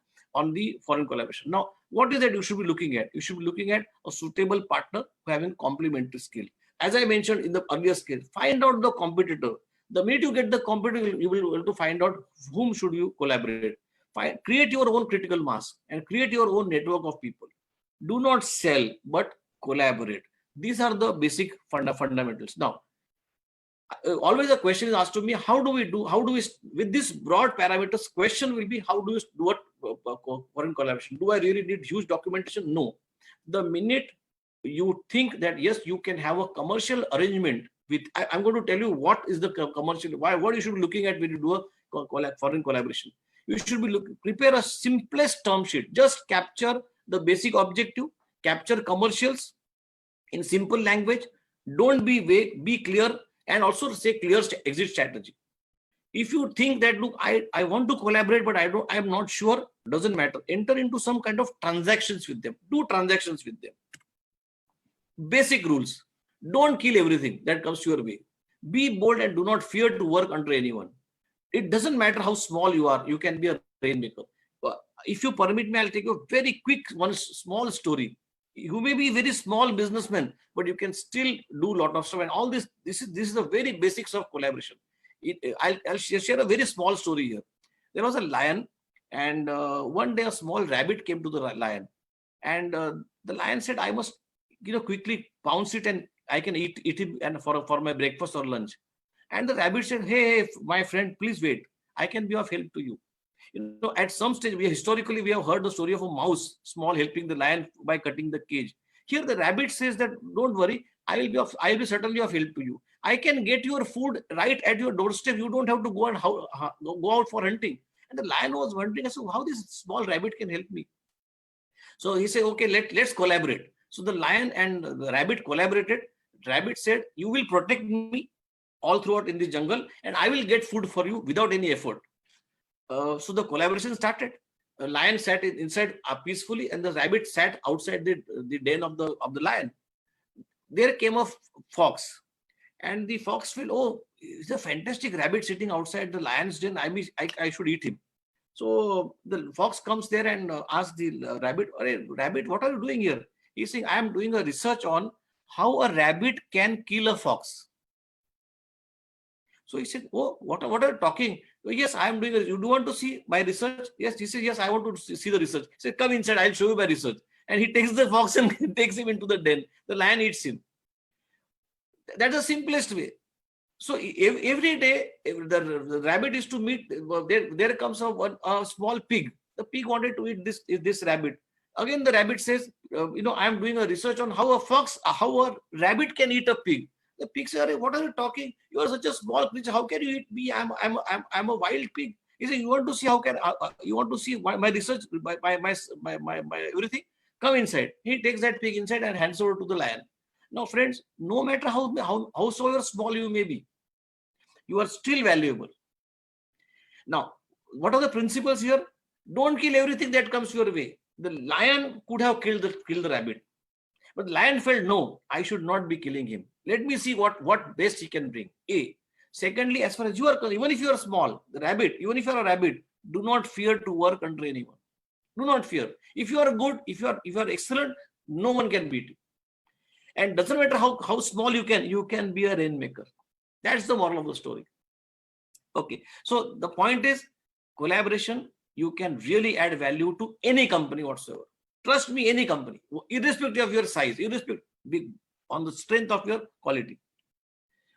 the foreign collaboration. Now, what is that you should be looking at? You should be looking at a suitable partner who having complementary skill. As I mentioned in the earlier skill, find out the competitor. The minute you get the competitor, you will be able to find out whom should you collaborate. Create your own critical mass and create your own network of people. Do not sell, but collaborate. These are the basic fundamentals. Now, always a question is asked to me, how do we with this broad parameters, question will be, how do you do foreign collaboration? Do I really need huge documentation? No. The minute you think that yes, you can have a commercial arrangement with, I'm going to tell you what is the commercial, what you should be looking at when you do a foreign collaboration. You should be prepare a simplest term sheet. Just capture the basic objective, capture commercials in simple language. Don't be vague, be clear, and also say clear exit strategy. If you think that, look, I want to collaborate, but I'm not sure, doesn't matter. Enter into some kind of transactions with them. Do transactions with them. Basic rules. Don't kill everything that comes your way. Be bold and do not fear to work under anyone. It doesn't matter how small you are. You can be a rainmaker. If you permit me, I'll take a very quick one small story. You may be a very small businessman, but you can still do a lot of stuff. And all this is the very basics of collaboration. I'll share a very small story here. There was a lion, and one day a small rabbit came to the lion, and the lion said, "I must, quickly pounce it, and I can eat it and for my breakfast or lunch." And the rabbit said, "Hey, my friend, please wait. I can be of help to you." At some stage, historically we have heard the story of a mouse, small, helping the lion by cutting the cage. Here the rabbit says that, "Don't worry, I will be certainly of help to you. I can get your food right at your doorstep. You don't have to go out for hunting." And the lion was wondering, so how this small rabbit can help me. So he said, "Okay, let's collaborate." So the lion and the rabbit collaborated. Rabbit said, "You will protect me all throughout in the jungle, and I will get food for you without any effort." So the collaboration started. The lion sat inside peacefully, and the rabbit sat outside the den of the lion. There came a fox, and the fox felt, "Oh, it's a fantastic rabbit sitting outside the lion's den. I should eat him." So the fox comes there and asks the rabbit, "Rabbit, what are you doing here?" He's saying, "I am doing a research on how a rabbit can kill a fox." So he said, "Oh, what are you talking?" "Oh, yes, I am doing it. You do want to see my research?" "Yes." He said, "Yes, I want to see the research." He said, "Come inside, I'll show you my research." And he takes the fox and takes him into the den. The lion eats him. That's the simplest way. So every day, the rabbit is to meet, there comes a small pig. The pig wanted to eat this rabbit. Again, the rabbit says, "I am doing a research on how a rabbit can eat a pig." The pig says, "What are you talking? You are such a small creature. How can you eat me? I'm a wild pig." He said, "You want to see you want to see my research, my everything? Come inside." He takes that pig inside and hands over to the lion. Now, friends, no matter howsoever small you may be, you are still valuable. Now, what are the principles here? Don't kill everything that comes your way. The lion could have killed the rabbit, but the lion felt, "No, I should not be killing him. Let me see what best he can bring." Secondly, as far as you are concerned, even if you are small, even if you are a rabbit, do not fear to work under anyone. Do not fear. If you are good, if you are excellent, no one can beat you. And doesn't matter how small you can be a rainmaker. That's the moral of the story. Okay. So the point is, collaboration, you can really add value to any company whatsoever. Trust me, any company, irrespective of your size, irrespective on the strength of your quality.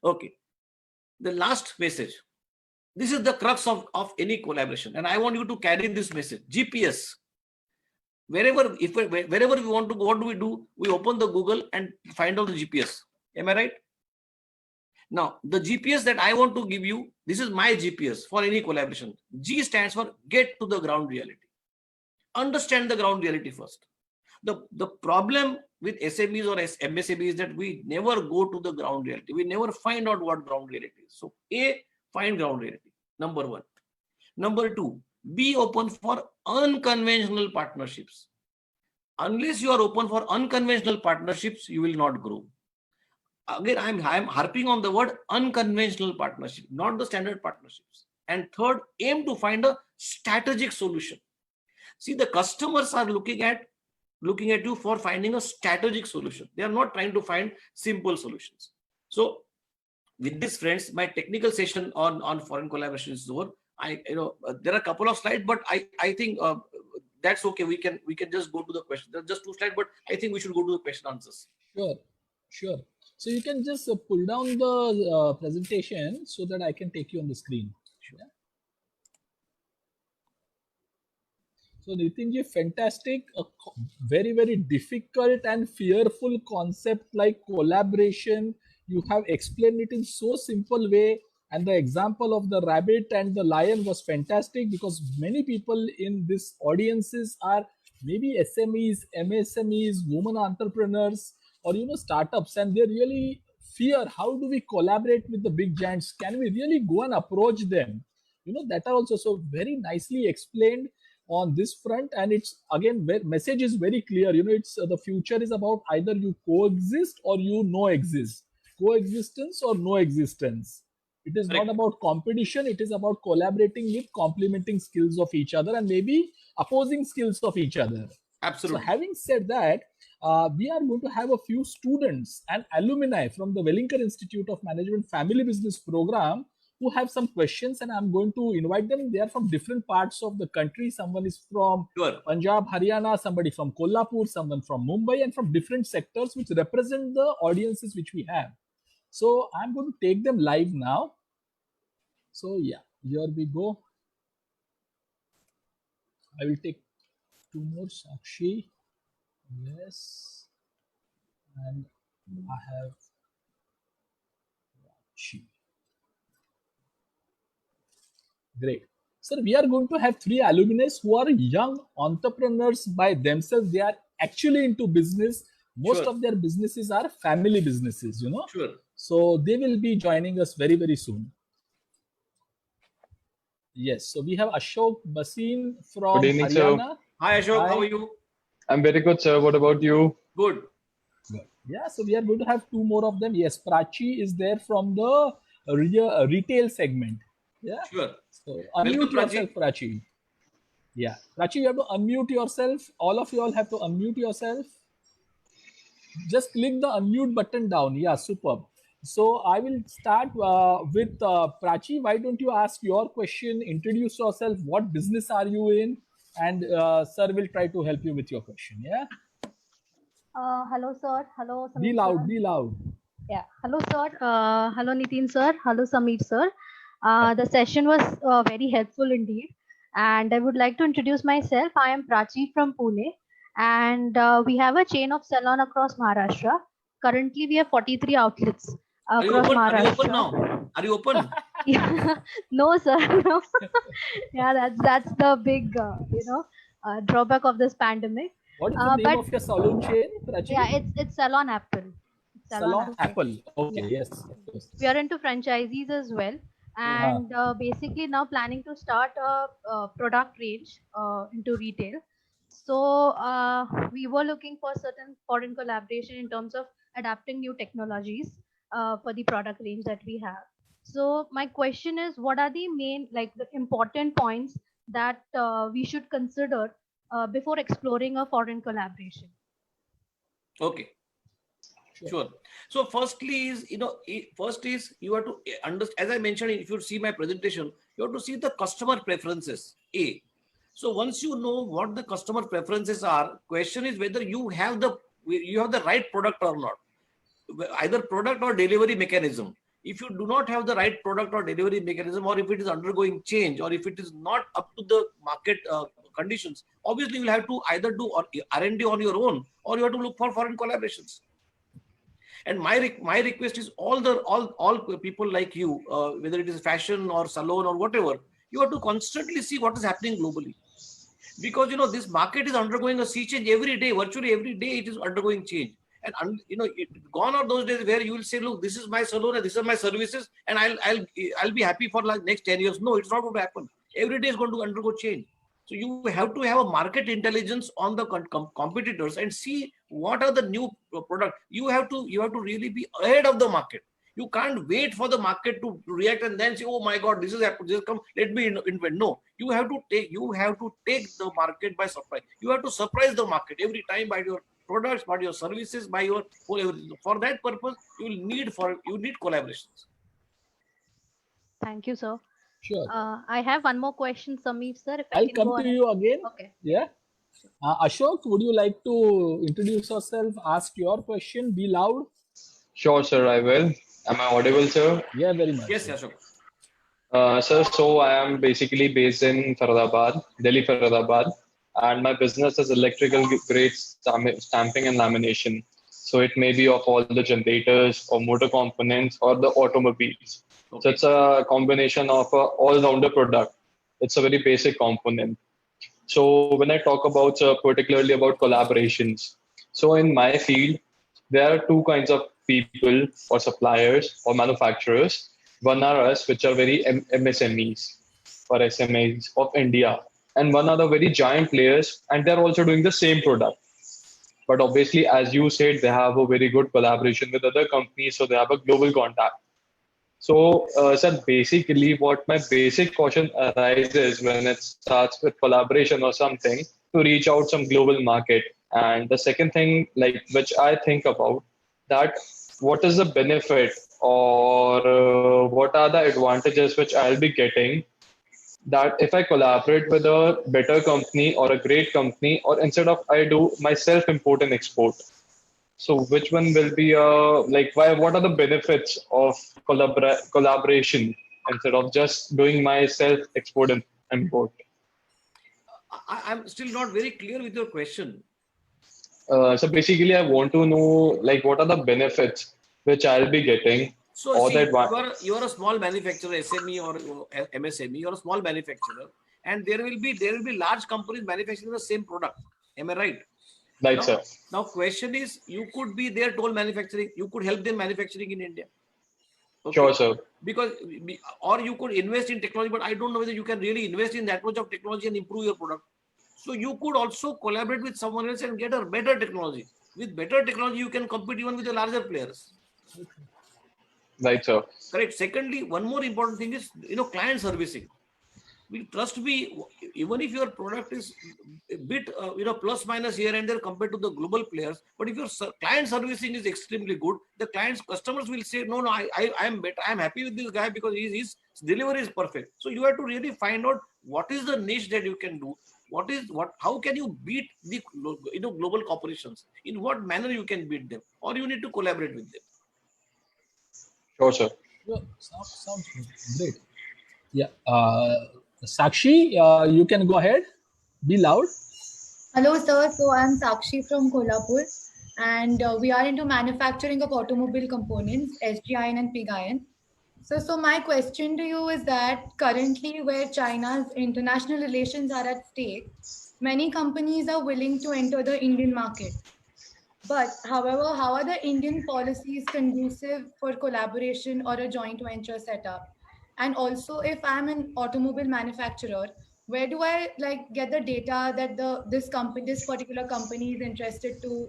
Okay. The last message. This is the crux of any collaboration. And I want you to carry this message. GPS. Wherever we want to go, what do? We open the Google and find out the GPS. Am I right? Now, the GPS that I want to give you, this is my GPS for any collaboration. G stands for get to the ground reality. Understand the ground reality first. The problem with SMEs or MSMEs is that we never go to the ground reality. We never find out what ground reality is. So, find ground reality. Number one. Number two, be open for unconventional partnerships. Unless you are open for unconventional partnerships, you will not grow. Again, I'm harping on the word unconventional partnership, not the standard partnerships. And third, aim to find a strategic solution. See, the customers are looking at you for finding a strategic solution. They are not trying to find simple solutions. So with this, friends, my technical session on foreign collaboration is over. There are a couple of slides, but I think that's okay. We can just go to the question. There are just 2 slides, but I think we should go to the question answers. Sure. Sure. So you can just pull down the presentation so that I can take you on the screen. Yeah. So Nitinji, fantastic. Very, very difficult and fearful concept like collaboration. You have explained it in so simple way. And the example of the rabbit and the lion was fantastic because many people in this audiences are maybe SMEs, MSMEs, women entrepreneurs, or startups, and they really fear how do we collaborate with the big giants? Can we really go and approach them? That are also so very nicely explained on this front, and it's again message is very clear. It's the future is about either you coexist or you no exist, coexistence or no existence. It is not Correct. about competition, it is about collaborating with complementing skills of each other and maybe opposing skills of each other. So Absolutely. having said that, we are going to have a few students and alumni from the Wellinger Institute of Management Family Business Program who have some questions, and I'm going to invite them. They are from different parts of the country. Someone is from Sure. Punjab, Haryana, somebody from Kolhapur, someone from Mumbai, and from different sectors which represent the audiences which we have. So I'm going to take them live now. So yeah, here we go. I will take two more. Sakshi. Yes. And I have Rachi. Great. Sir, we are going to have three alumni who are young entrepreneurs by themselves. They are actually into business. Most Sure. of their businesses are family businesses. Sure. So they will be joining us very, very soon. Yes. So we have Ashok Basin from Good evening, sir. Haryana. Hi Ashok, how Hi. are you? I'm very good, sir. What about you? Good. Yeah, so we are going to have two more of them. Yes, Prachi is there from the retail segment. Yeah. Sure. So Welcome, unmute Prachi. yourself, Prachi. Yeah, Prachi, you have to unmute yourself. All of you all have to unmute yourself. Just click the unmute button down. Yeah, superb. So I will start with Prachi. Why don't you ask your question? Introduce yourself. What business are you in? And sir will try to help you with your question. Yeah. Hello, sir. Hello, Be Sameer loud. sir. Be loud. Yeah. Hello, sir. Hello, Nitin sir. Hello, Sameer sir. The session was very helpful indeed. And I would like to introduce myself. I am Prachi from Pune. And we have a chain of salon across Maharashtra. Currently, we have 43 outlets Are you across open? Are you open Maharashtra. now? Are you open? Yeah. No, sir. No. Yeah, that's the big, drawback of this pandemic. What is the name But of your salon chain, Prachi? yeah, it's Salon Apple. It's Salon Apple. Okay, Yeah. yes, of course. We are into franchisees as well, and basically now planning to start a product range into retail. So we were looking for certain foreign collaboration in terms of adapting new technologies for the product range that we have. So my question is, what are the main, like the important points that we should consider before exploring a foreign collaboration? Okay. Sure. So firstly is, first is you have to understand, as I mentioned, if you see my presentation, you have to see the customer preferences, A. So once you know what the customer preferences are, question is whether you have the right product or not, either product or delivery mechanism. If you do not have the right product or delivery mechanism, or if it is undergoing change, or if it is not up to the market conditions, obviously you will have to either do R&D on your own, or you have to look for foreign collaborations. And my request is all people like you, whether it is fashion or salon or whatever, you have to constantly see what is happening globally, because this market is undergoing a sea change every day. Virtually every day it is undergoing change. And gone are those days where you will say, look, this is my salon and this is my services, and I'll be happy for like next 10 years. No, it's not going to happen. Every day is going to undergo change. So you have to have a market intelligence on the competitors and see what are the new product. You have to really be ahead of the market. You can't wait for the market to react and then say, oh my God, this is happened, this come, let me invent. No, you have to take the market by surprise. You have to surprise the market every time by your products, by your services, by your whole. For that purpose, you need collaborations. Thank you, sir. Sure. I have one more question, Sameer sir. If I I'll can come go to ahead. you again. Okay. Yeah. Ashok, would you like to introduce yourself? Ask your question. Be loud. Sure, sir, I will. Am I audible, sir? Yeah, very much. Yes, Ashok. Sir, so I am basically based in Faridabad, Delhi, Faridabad, and my business is electrical grade stamping and lamination. So it may be of all the generators or motor components or the automobiles. So Okay. it's a combination of a all-rounder product. It's a very basic component. So when I talk about particularly about collaborations, so in my field, there are two kinds of people or suppliers or manufacturers. One are us, which are very MSMEs or SMEs of India, and one are the very giant players, and they're also doing the same product. But obviously, as you said, they have a very good collaboration with other companies, so they have a global contact. So, sir, basically, what my basic caution arises when it starts with collaboration or something to reach out some global market. And the second thing, like which I think about, that what is the benefit or what are the advantages which I'll be getting that if I collaborate with a better company or a great company, or instead of I do myself import and export. So which one will be like why what are the benefits of collaboration instead of just doing my self export and import? I'm still not very clear with your question. So basically I want to know like what are the benefits which I'll be getting So or see, that you are a small manufacturer, SME or MSME. You are a small manufacturer, and there will be large companies manufacturing the same product. Am I right? right, Now, sir. now question is, you could be their toll manufacturing. You could help them manufacturing in India. Okay. Sure, sir. Because or you could invest in technology, but I don't know whether you can really invest in that much of technology and improve your product. So you could also collaborate with someone else and get a better technology. With better technology, you can compete even with the larger players. Right, sir. Correct. Secondly, one more important thing is client servicing. We trust me, even if your product is a bit plus minus here and there compared to the global players, but if your client servicing is extremely good, the clients customers will say no, I am better, I am happy with this guy because his delivery is perfect. So you have to really find out what is the niche that you can do, how can you beat the global corporations, in what manner you can beat them, or you need to collaborate with them. Sure, sir. Yeah, sounds great. Yeah. Sakshi, you can go ahead. Be loud. Hello, sir. So I'm Sakshi from Kolhapur, and we are into manufacturing of automobile components, SGIN and PIN. So my question to you is that currently, where China's international relations are at stake, many companies are willing to enter the Indian market. But, however, how are the Indian policies conducive for collaboration or a joint venture setup? And also, if I'm an automobile manufacturer, where do I get the data that this particular company is interested to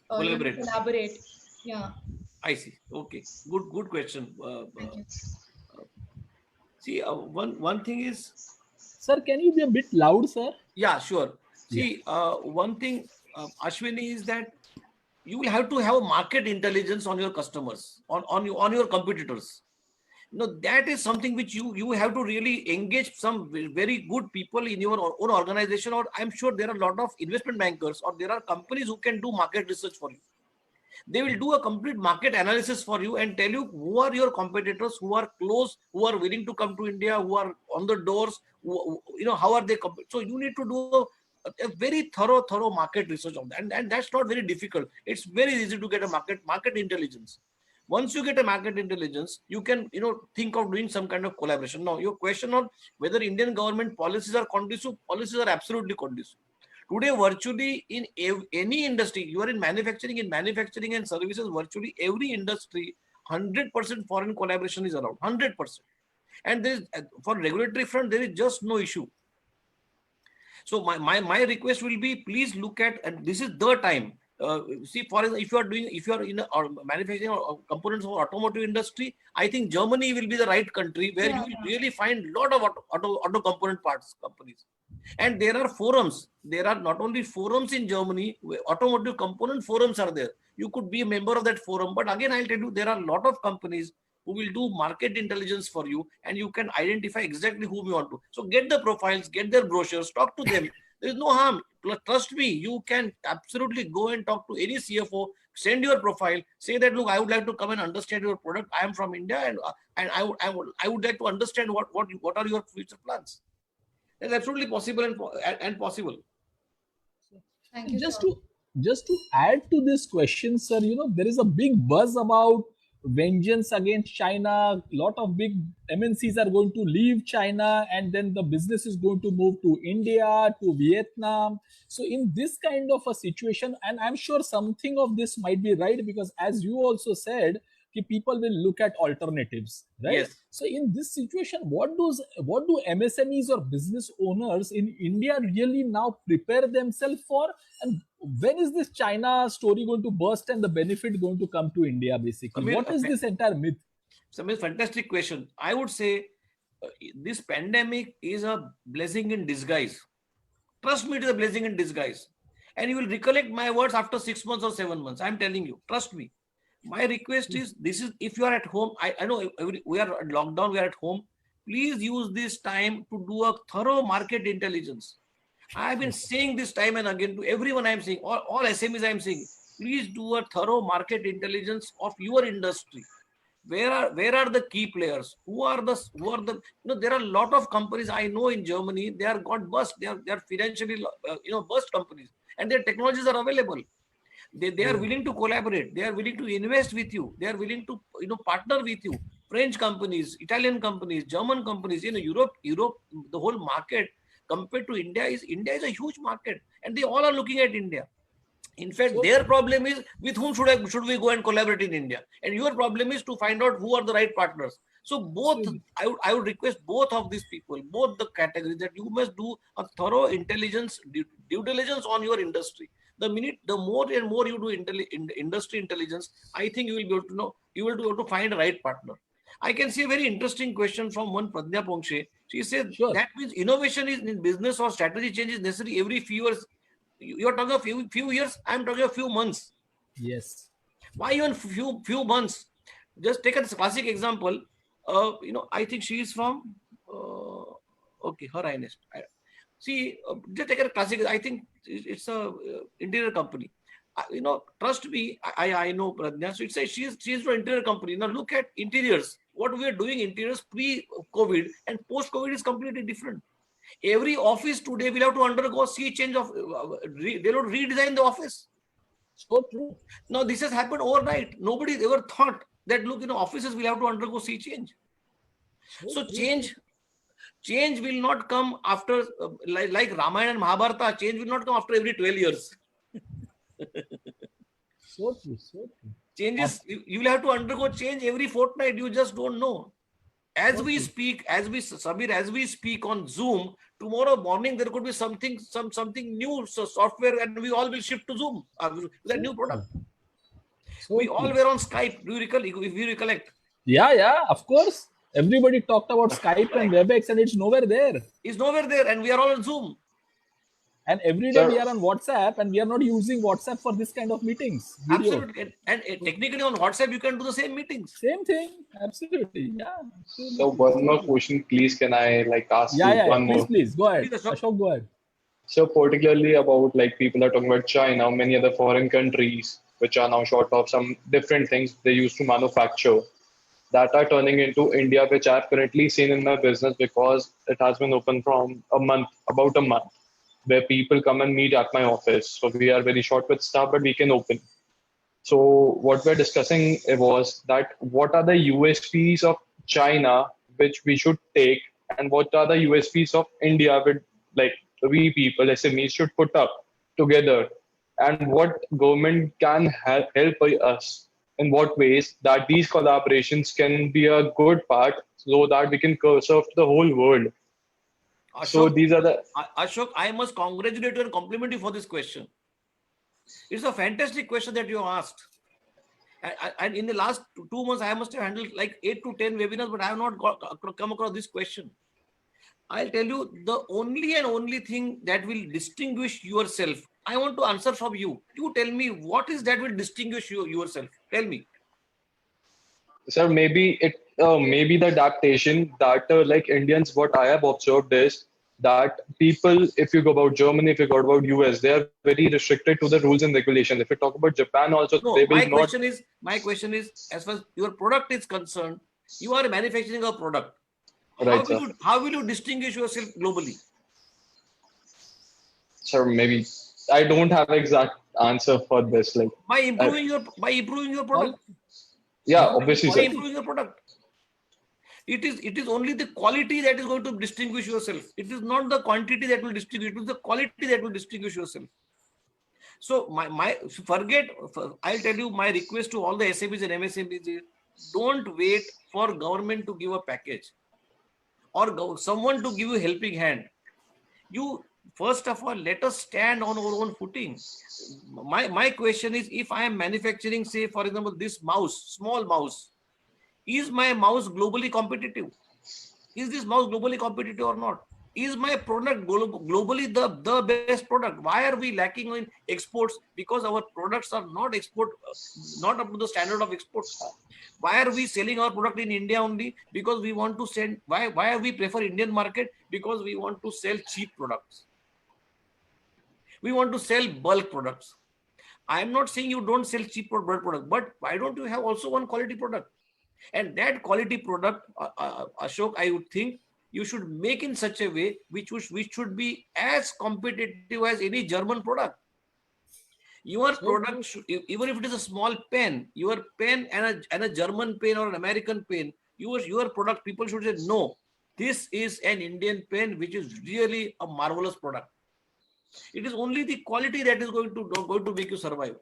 Collaborate. collaborate? Yeah, I see. Okay, good question. thank you. See, one thing is, Sir, can you be a bit loud, sir? yeah, sure. See, one thing, Ashwini, is that you will have to have market intelligence on your customers, on your competitors. That is something which you have to really engage some very good people in your own organization, or I'm sure there are a lot of investment bankers, or there are companies who can do market research for you. They will do a complete market analysis for you and tell you who are your competitors, who are close, who are willing to come to India, who are on the doors, how are they. So you need to do a very thorough market research on that, and that's not very difficult. It's very easy to get a market intelligence. Once you get a market intelligence, you can think of doing some kind of collaboration. Now, your question on whether Indian government policies are conducive, policies are absolutely conducive. Today, virtually in any industry, you are in manufacturing and services, virtually every industry, 100% foreign collaboration is allowed, 100%. And there is, for regulatory front, there is just no issue. So my request will be, please look at, and this is the time. See, for example, if you are in manufacturing or components for automotive industry, I think Germany will be the right country where you will really find a lot of auto component parts companies. And there are forums. There are not only forums in Germany, automotive component forums are there. You could be a member of that forum. But again, I'll tell you, there are a lot of companies who will do market intelligence for you, and you can identify exactly whom you want to. So get the profiles, get their brochures, talk to them. There is no harm. Trust me, you can absolutely go and talk to any CFO, send your profile, say that, look, I would like to come and understand your product. I am from India, and I would like to understand what are your future plans. It's absolutely possible and possible. Thank you, just sir. to just to add to this question, sir, there is a big buzz about vengeance against China. A lot of big MNCs are going to leave China, and then the business is going to move to India, to Vietnam. So in this kind of a situation, and I'm sure something of this might be right, because as you also said, people will look at alternatives, right? Yes. So in this situation, what do MSMEs or business owners in India really now prepare themselves for? And when is this China story going to burst and the benefit going to come to India, basically? Samir, What is this entire myth? Samir, fantastic question. I would say this pandemic is a blessing in disguise. Trust me, it is a blessing in disguise. And you will recollect my words after 6 months or 7 months. I'm telling you, trust me. My request is, this is, if you are at home, I know we are at lockdown, we are at home. Please use this time to do a thorough market intelligence. I've been saying this time and again to everyone. I'm saying, all SMEs I'm saying, please do a thorough market intelligence of your industry. Where are the key players? Who are the there are a lot of companies I know in Germany. They are got bust. They are financially bust companies, and their technologies are available. They are willing to collaborate. They are willing to invest with you. They are willing to partner with you. French companies, Italian companies, German companies. Europe, the whole market compared to India is a huge market, and they all are looking at India. In fact, their problem is, with whom should we go and collaborate in India? And your problem is to find out who are the right partners. So both, I would request both of these people, both the categories, that you must do a thorough intelligence, due diligence on your industry. The more and more you do industry intelligence, I think you will be able to know, you will be able to find a right partner. I can see a very interesting question from one Pradnya Pongshe. She said, that means innovation is in business or strategy change is necessary every few years. You're talking a few years, I'm talking a few months. Yes. Why even few months? Just take a classic example. I think she is from okay, Her Highness. Just take a classic. I think it's a interior company. Trust me, I know Pradnya. So it says she's from interior company. Now look at interiors. What we are doing interiors pre-COVID and post-COVID is completely different. Every office today will have to undergo sea change of, they will redesign the office. So true. Now this has happened overnight. Nobody ever thought that, look, offices will have to undergo sea change. So change will not come after, like Ramayana and Mahabharata, change will not come after every 12 years. So true. Changes, you will have to undergo change every fortnight. You just don't know. As we speak, Samir, as we speak on Zoom, tomorrow morning there could be something new software, and we all will shift to Zoom, that new product. We all were on Skype. Do you recollect? Yeah, of course. Everybody talked about Skype and WebEx, and it's nowhere there. It's nowhere there, and we are all on Zoom. And every day we are on WhatsApp, and we are not using WhatsApp for this kind of meetings. Video. Absolutely. And technically on WhatsApp, you can do the same meetings. Same thing. Absolutely. Yeah. Absolutely. So one more question, please. Can I ask you one more? Please. Go ahead. Ashok, go ahead. So particularly about people are talking about China, many other foreign countries, which are now short of some different things they used to manufacture, that are turning into India, which I've currently seen in my business because it has been open from about a month, where people come and meet at my office. So we are very short with staff, but we can open. So what we're discussing was that what are the USPs of China which we should take, and what are the USPs of India with we people, SMEs, should put up together, and what government can help us in what ways that these collaborations can be a good part so that we can serve the whole world. Ashok, so these are the Ashok, I must congratulate you and compliment you for this question. It's a fantastic question that you asked. And in the last 2 months, I must have handled like 8 to 10 webinars, but I have not come across this question. I'll tell you, the only thing that will distinguish yourself, I want to answer from you. You tell me, what is that will distinguish yourself? Tell me. Sir, maybe the adaptation that Indians, what I have observed is that people, if you go about Germany, if you go about US, they are very restricted to the rules and regulations. If you talk about Japan also, No, they will my not. question is, as far as your product is concerned, you are manufacturing a product. Right, sir. How will you distinguish yourself globally? Sir, maybe I don't have exact answer for this. Like, By improving your product. yeah, obviously, By sir. improving your product. It is only the quality that is going to distinguish yourself. It is not the quantity that will distinguish. It is the quality that will distinguish yourself. So I'll tell you my request to all the SMEs and MSMEs is, don't wait for government to give a package or someone to give you a helping hand. You first of all, let us stand on our own footing. My question is, if I am manufacturing, say for example, this small mouse, is my mouse globally competitive? Is this mouse globally competitive or not? Is my product globally the best product? Why are we lacking in exports? Because our products are not up to the standard of export. Why are we selling our product in India only? Because we want to send. Why are we prefer Indian market? Because we want to sell cheap products. We want to sell bulk products. I am not saying you don't sell cheap bulk product, but why don't you have also one quality product? And that quality product, Ashok, I would think you should make in such a way which should be as competitive as any German product. Your product, even if it is a small pen, your pen and a German pen or an American pen, your product, people should say, no, this is an Indian pen, which is really a marvelous product. It is only the quality that is going to make you survive.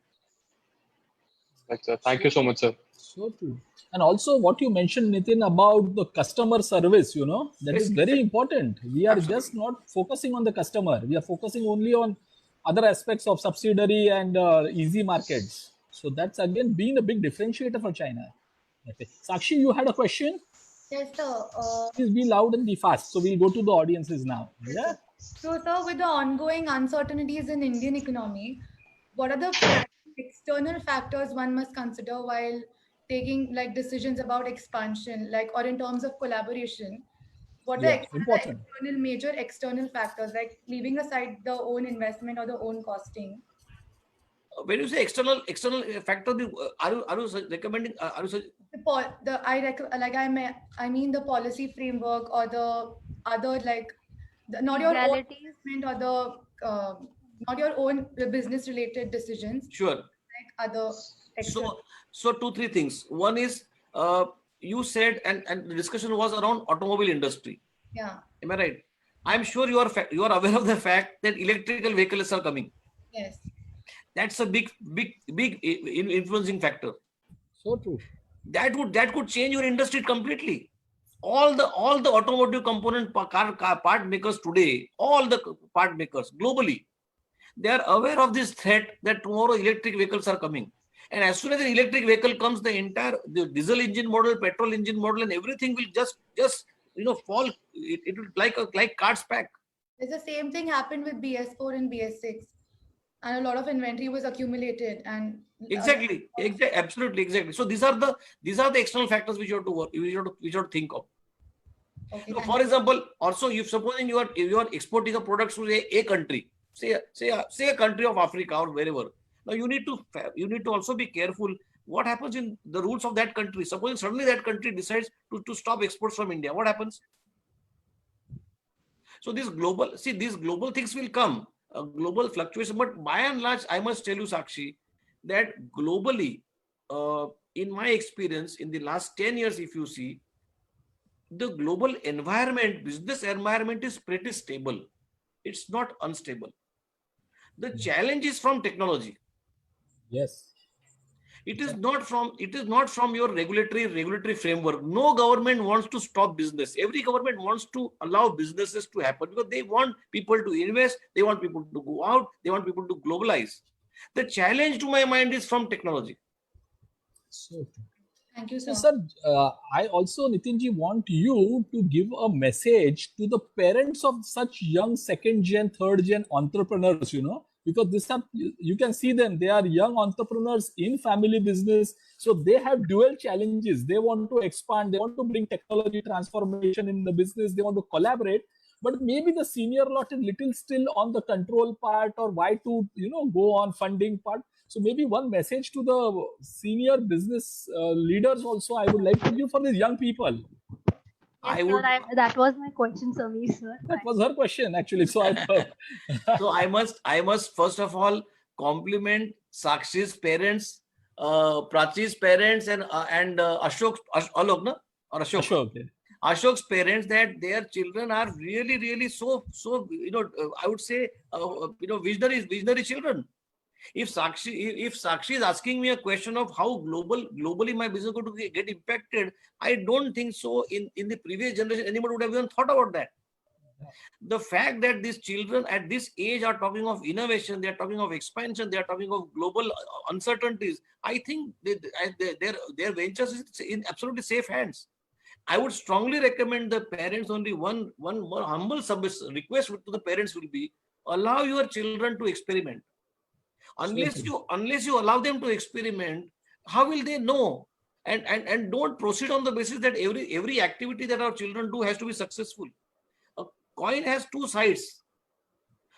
Right, sir. Thank you so much, sir. So true. And also what you mentioned, Nitin, about the customer service, that is very important. We are just not focusing on the customer. We are focusing only on other aspects of subsidiary and easy markets. So that's again been a big differentiator for China. Okay. Sakshi, you had a question? Yes, sir. Please be loud and be fast. So we'll go to the audiences now. Yeah. So, sir, with the ongoing uncertainties in Indian economy, what are the external factors one must consider while taking decisions about expansion, or in terms of collaboration? What Yeah, are the important. major external factors, like leaving aside the own investment or the own costing? When you say external factor, are you recommending? I mean the policy framework or the other not your own Legalities. investment or the not your own business related decisions. Sure. Like other external. So 2-3 things. One is you said, and the discussion was around automobile industry. Yeah. Am I right? I'm sure you are aware of the fact that electrical vehicles are coming. Yes. That's a big influencing factor. So true. That could change your industry completely. All the automotive component part makers today, all the part makers globally, they are aware of this threat that tomorrow electric vehicles are coming. And as soon as an electric vehicle comes, the diesel engine model, petrol engine model, and everything will just fall. It will like cards pack. It's the same thing happened with BS4 and BS6, and a lot of inventory was accumulated. And Exactly, absolutely, exactly. So these are the external factors which you have to work, which you have to think of. Okay, Now, for example, also if supposing you are exporting a product to a country, say a country of Africa or wherever. Now you need to also be careful what happens in the rules of that country. Supposing suddenly that country decides to stop exports from India, what happens? So these global things will come, a global fluctuation. But by and large, I must tell you, Sakshi, that globally, in my experience, in the last 10 years, if you see, the global business environment is pretty stable. It's not unstable. The challenge is from technology. Yes. It is not from your regulatory framework. No government wants to stop business. Every government wants to allow businesses to happen because they want people to invest, they want people to go out, they want people to globalize. The challenge to my mind is from technology. So true. thank you, So, sir. sir, I also, Nitinji, want you to give a message to the parents of such young second gen, third gen entrepreneurs, because you can see them, they are young entrepreneurs in family business. So they have dual challenges. They want to expand, they want to bring technology transformation in the business, they want to collaborate. but maybe the senior lot is little still on the control part, or why to go on funding part. So maybe one message to the senior business leaders also I would like to give for these young people. Yes, I sir. would. That was my question, Sameer, sir. That was her question actually. So I thought. So I must first of all compliment Sakshi's parents, Prachi's parents, and Alok, no? Or Ashok. Sure, okay. Ashok's parents, that their children are really, really so I would say visionary children. If Sakshi is asking me a question of how globally my business is going to get impacted, I don't think so. In the previous generation, anybody would have even thought about that. The fact that these children at this age are talking of innovation, they are talking of expansion, they are talking of global uncertainties, I think their ventures is in absolutely safe hands. I would strongly recommend the parents, only one more humble request to the parents will be, allow your children to experiment. Unless you allow them to experiment, how will they know? And don't proceed on the basis that every activity that our children do has to be successful. A coin has two sides.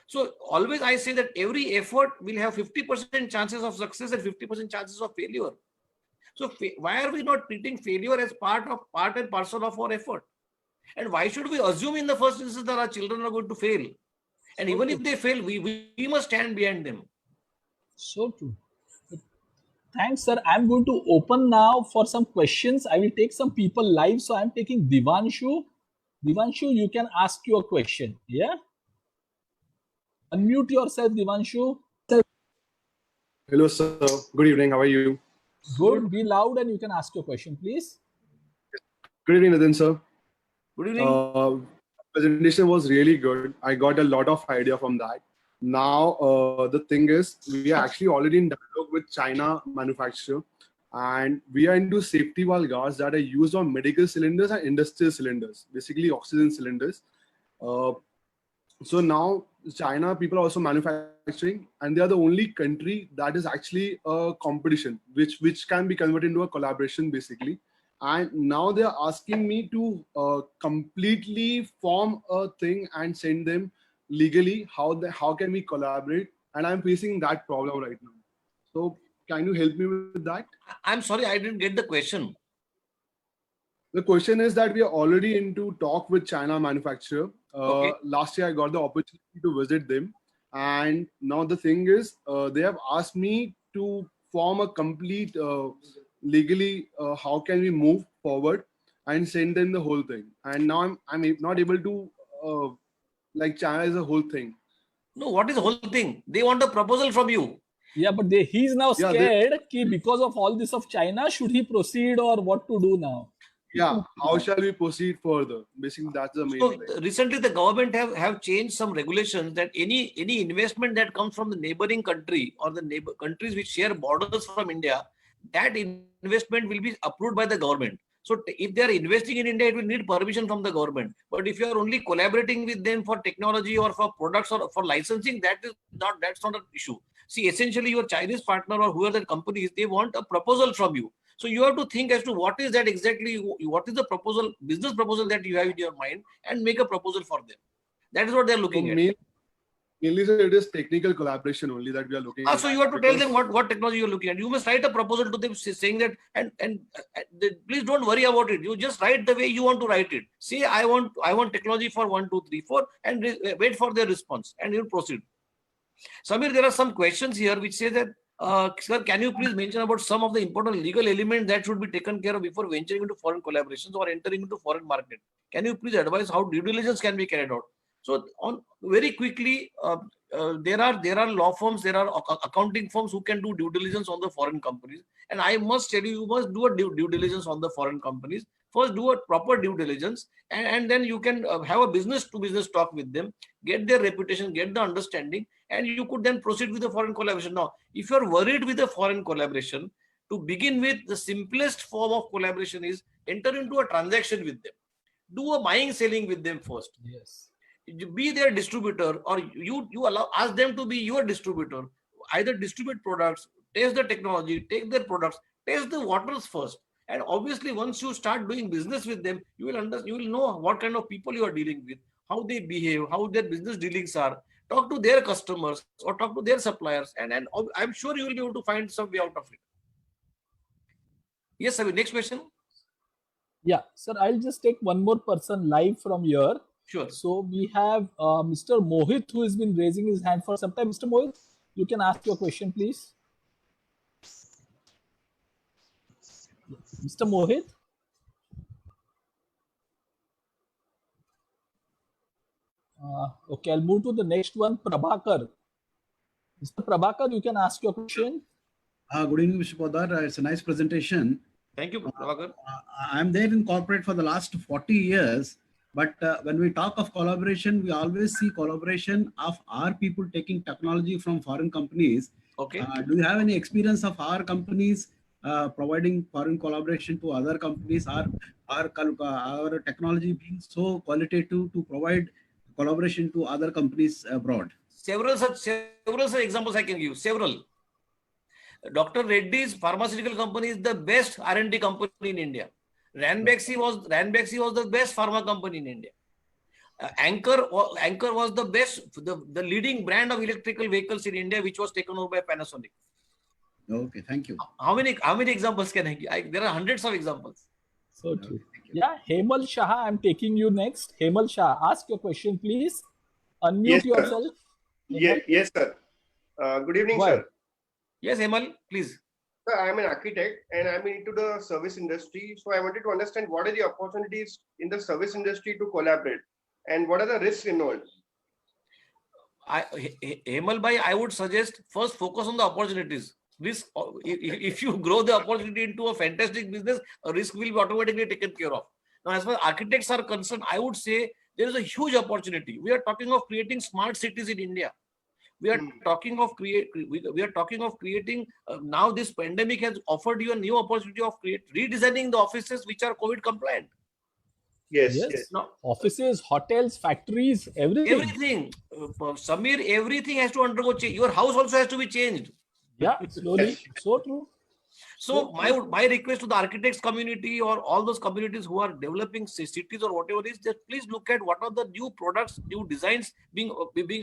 So always I say that every effort will have 50% chances of success and 50% chances of failure. So why are we not treating failure as part and parcel of our effort? And why should we assume in the first instance that our children are going to fail? And even if they fail, we must stand behind them. So true. Thanks, sir. I'm going to open now for some questions. I will take some people live. So I'm taking Divanshu. Divanshu, you can ask your question. Yeah. Unmute yourself, Divanshu. Hello, sir. Good evening. How are you? Good. Be loud and you can ask your question, please. Good evening, Nitin, sir. Good evening. Presentation was really good. I got a lot of idea from that. Now, the thing is, we are actually already in dialogue with China manufacturer, and we are into safety valve guards that are used on medical cylinders and industrial cylinders, basically oxygen cylinders. So now China people are also manufacturing, and they are the only country that is actually a competition, which can be converted into a collaboration basically. And now they are asking me to completely form a thing and send them legally. How can we collaborate? And I'm facing that problem right now. So can you help me with that? I'm sorry, I didn't get the question. The question is that we are already into talk with China manufacturer. Okay. Last year I got the opportunity to visit them, and now the thing is they have asked me to form a complete legally how can we move forward and send them the whole thing. And now I'm not able to like China is a whole thing. No, what is the whole thing? They want a proposal from you. Yeah, but he's now scared because of all this of China. Should he proceed or what to do now? Yeah, how shall we proceed further? Basically, that's the main thing. Recently, the government have changed some regulations that any investment that comes from the neighboring country or the neighbor countries which share borders from India, that investment will be approved by the government. So if they are investing in India, it will need permission from the government. But if you are only collaborating with them for technology or for products or for licensing, that's not an issue. See, essentially, your Chinese partner or whoever the company is, they want a proposal from you. So you have to think as to what is that exactly, what is the proposal, business proposal that you have in your mind, and make a proposal for them. That is what they're looking at. Mainly, it is technical collaboration only that we are looking at. So you have to tell them what technology you're looking at. You must write a proposal to them saying that, and please don't worry about it. You just write the way you want to write it. Say, I want technology for 1, 2, 3, 4, and wait for their response, and you'll proceed. Samir, there are some questions here which say that, sir, can you please mention about some of the important legal elements that should be taken care of before venturing into foreign collaborations or entering into foreign market? Can you please advise how due diligence can be carried out? So, on very quickly, there are law firms, there are accounting firms who can do due diligence on the foreign companies. And I must tell you, you must do a due diligence on the foreign companies. First, do a proper due diligence, and then you can have a business-to-business talk with them, get their reputation, get the understanding, and you could then proceed with the foreign collaboration. Now, if you're worried with the foreign collaboration, to begin with, the simplest form of collaboration is enter into a transaction with them. Do a buying, selling with them first. Yes. Be their distributor, or you ask them to be your distributor. Either distribute products, test the technology, take their products, test the waters first. And obviously, once you start doing business with them, you will know what kind of people you are dealing with, how they behave, how their business dealings are. Talk to their customers or talk to their suppliers, and I'm sure you will be able to find some way out of it. Yes, sir. Next question. Yeah, sir, I'll just take one more person live from here. Sure. So we have Mr. Mohit, who has been raising his hand for some time. Mr. Mohit, you can ask your question, please. Mr. Mohit? Okay, I'll move to the next one, Prabhakar. Mr. Prabhakar, you can ask your question. Good evening, Mr. Podar. It's a nice presentation. Thank you, Prabhakar. I'm there in corporate for the last 40 years. But when we talk of collaboration, we always see collaboration of our people taking technology from foreign companies. Okay. Do you have any experience of our companies providing foreign collaboration to other companies? Our technology being so qualitative to provide collaboration to other companies abroad? Several such examples I can give. Several. Dr. Reddy's pharmaceutical company is the best R&D company in India. Ranbaxy was the best pharma company in India. Anchor was the best, the leading brand of electrical vehicles in India, which was taken over by Panasonic. Okay, thank you. How many examples can I give? There are hundreds of examples. So true. Yeah, Hemal Shah, I'm taking you next. Hemal Shah, ask your question, please. Unmute Yes, sir. yourself. Yes, sir. Good evening, Go ahead. sir. Yes, Hemal, please. Sir, I'm an architect and I'm into the service industry. So I wanted to understand what are the opportunities in the service industry to collaborate and what are the risks involved? Hemal bhai, I would suggest first focus on the opportunities. Risk, if you grow the opportunity into a fantastic business, a risk will be automatically taken care of. Now, as far as architects are concerned, I would say there is a huge opportunity. We are talking of creating smart cities in India. We are talking of creating. Now, this pandemic has offered you a new opportunity of redesigning the offices which are COVID compliant. Yes. Now, offices, hotels, factories, everything. Samir, everything has to undergo change. Your house also has to be changed. Yeah, slowly. So true. So my request to the architects community or all those communities who are developing cities or whatever is that please look at what are the new products, new designs being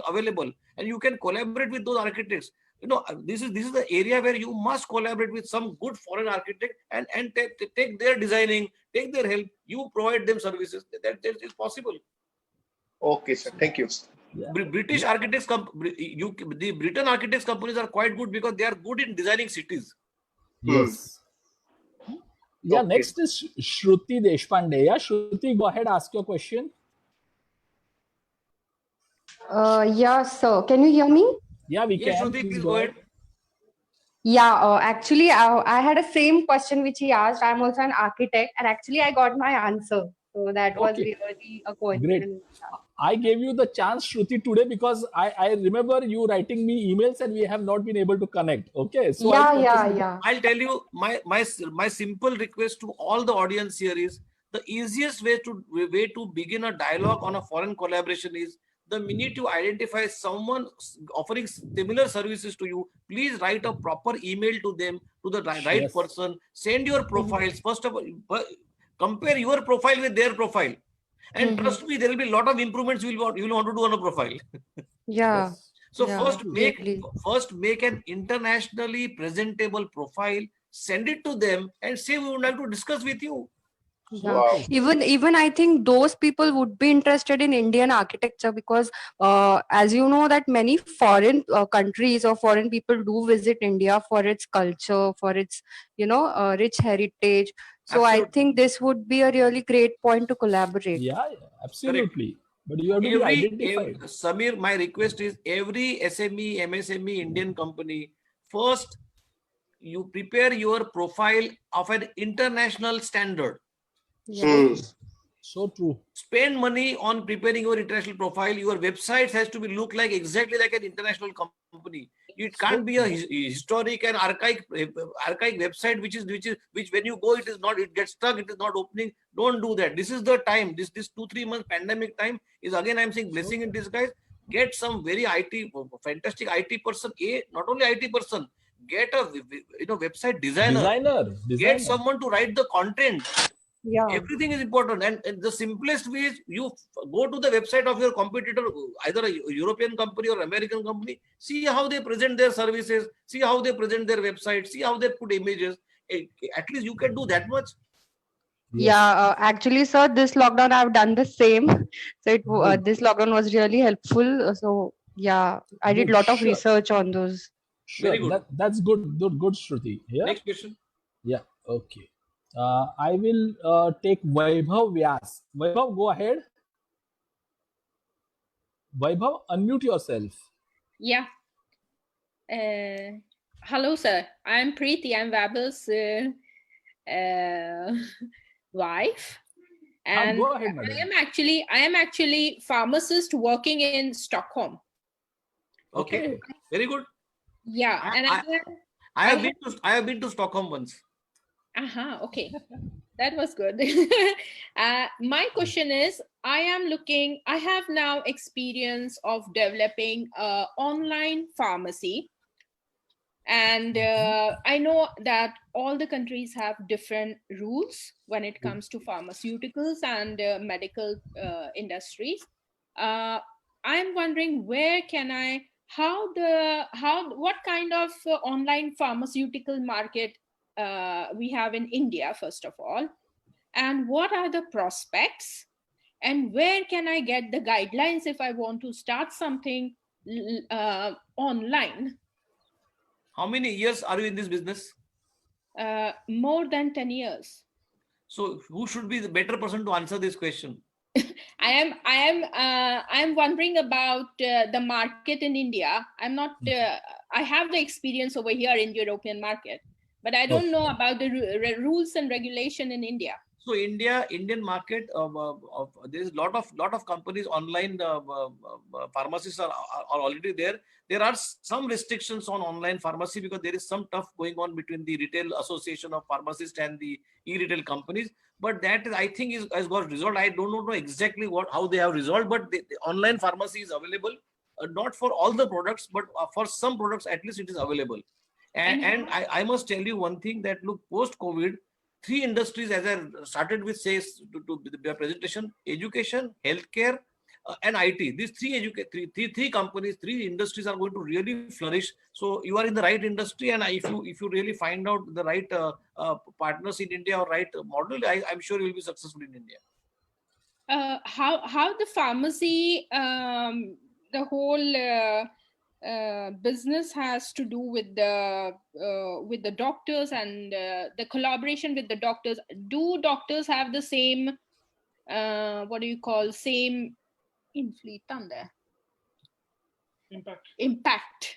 available, and you can collaborate with those architects. You know, this is the area where you must collaborate with some good foreign architect and take their designing, take their help. You provide them services. That is possible. Okay, sir. Thank you. Yeah. British architects, the Britain architects companies are quite good because they are good in designing cities. Yes. Yeah, Okay. next is Shruti Deshpande. Yeah, Shruti, go ahead, ask your question. Yeah, sir. Can you hear me? Yeah, we Yes, can. Shruti, Please please go go ahead. ahead. Yeah, actually, I had a same question which he asked. I'm also an architect, and actually, I got my answer. So that was Okay. really a coincidence. I gave you the chance, Shruti, today because I remember you writing me emails and we have not been able to connect. Okay. So Yeah. I'll tell you my simple request to all the audience here is the easiest way to begin a dialogue on a foreign collaboration is the minute you identify someone offering similar services to you, please write a proper email to them, to the right Yes. person. Send your profiles. First of all, compare your profile with their profile. And trust me, there will be a lot of improvements you will want to do on a profile. Yeah. So Yeah, first make an internationally presentable profile, send it to them, and say we would like to discuss with you. Yeah. Wow. Even I think those people would be interested in Indian architecture because as you know that many foreign countries or foreign people do visit India for its culture, for its rich heritage. So I Absolutely. think this would be a really great point to collaborate. Yeah, absolutely. But you have to be identified. Samir, my request is every SME, MSME Indian company, first you prepare your profile of an international standard. Yeah. So true. Spend money on preparing your international profile. Your website has to be look like exactly like an international company. It can't be a historic and archaic website which when you go it gets stuck, it is not opening. Don't do that. This is the time. This 2-3 months pandemic time is again I'm saying blessing in disguise. Get some very fantastic IT person. Not only IT person. Get a website designer. Designer. Get someone to write the content. Yeah. Everything is important, and the simplest way is you go to the website of your competitor, either a European company or American company, see how they present their services, see how they present their website, see how they put images. At least you can do that much. Yeah, actually, sir, this lockdown I've done the same. So Good. this lockdown was really helpful. So yeah, I did Good. a lot of Sure. research on those. Sure. Very good. That's good. Good, Shruti. Yeah. Next question. Yeah. Okay. I will take Vaibhav Vyas. Vaibhav, go ahead. Vaibhav, unmute yourself. Yeah. Hello, sir. I'm Preeti. I'm Vaibhav's wife, and go ahead, madam. I am actually pharmacist working in Stockholm. Okay. Very good. Yeah, I have been to Stockholm once. Okay. That was good. My question is, I have now experience of developing online pharmacy. And I know that all the countries have different rules when it comes to pharmaceuticals and medical industries. I'm wondering what kind of online pharmaceutical market we have in India, first of all, and what are the prospects, and where can I get the guidelines if I want to start something online? How many years are you in this business? More than 10 years. So who should be the better person to answer this question? I am wondering about the market in India. I'm not. I have the experience over here in European market, but I don't know about the rules and regulation in India. So Indian market, there is lot of companies online. Pharmacists are already there. There are some restrictions on online pharmacy because there is some tough going on between the Retail Association of Pharmacists and the e-retail companies. But that I think has got resolved. I don't know exactly how they have resolved, but the online pharmacy is available, not for all the products, but for some products at least it is available. And I must tell you one thing, that look, post-COVID, 3 industries, as I started with, says to the presentation: education, healthcare, and IT. These three companies, 3 industries are going to really flourish. So you are in the right industry, and if you really find out the right partners in India or right model, I'm sure you will be successful in India. How the pharmacy, the whole business has to do with the doctors and the collaboration with the doctors. Do doctors have the same same impact?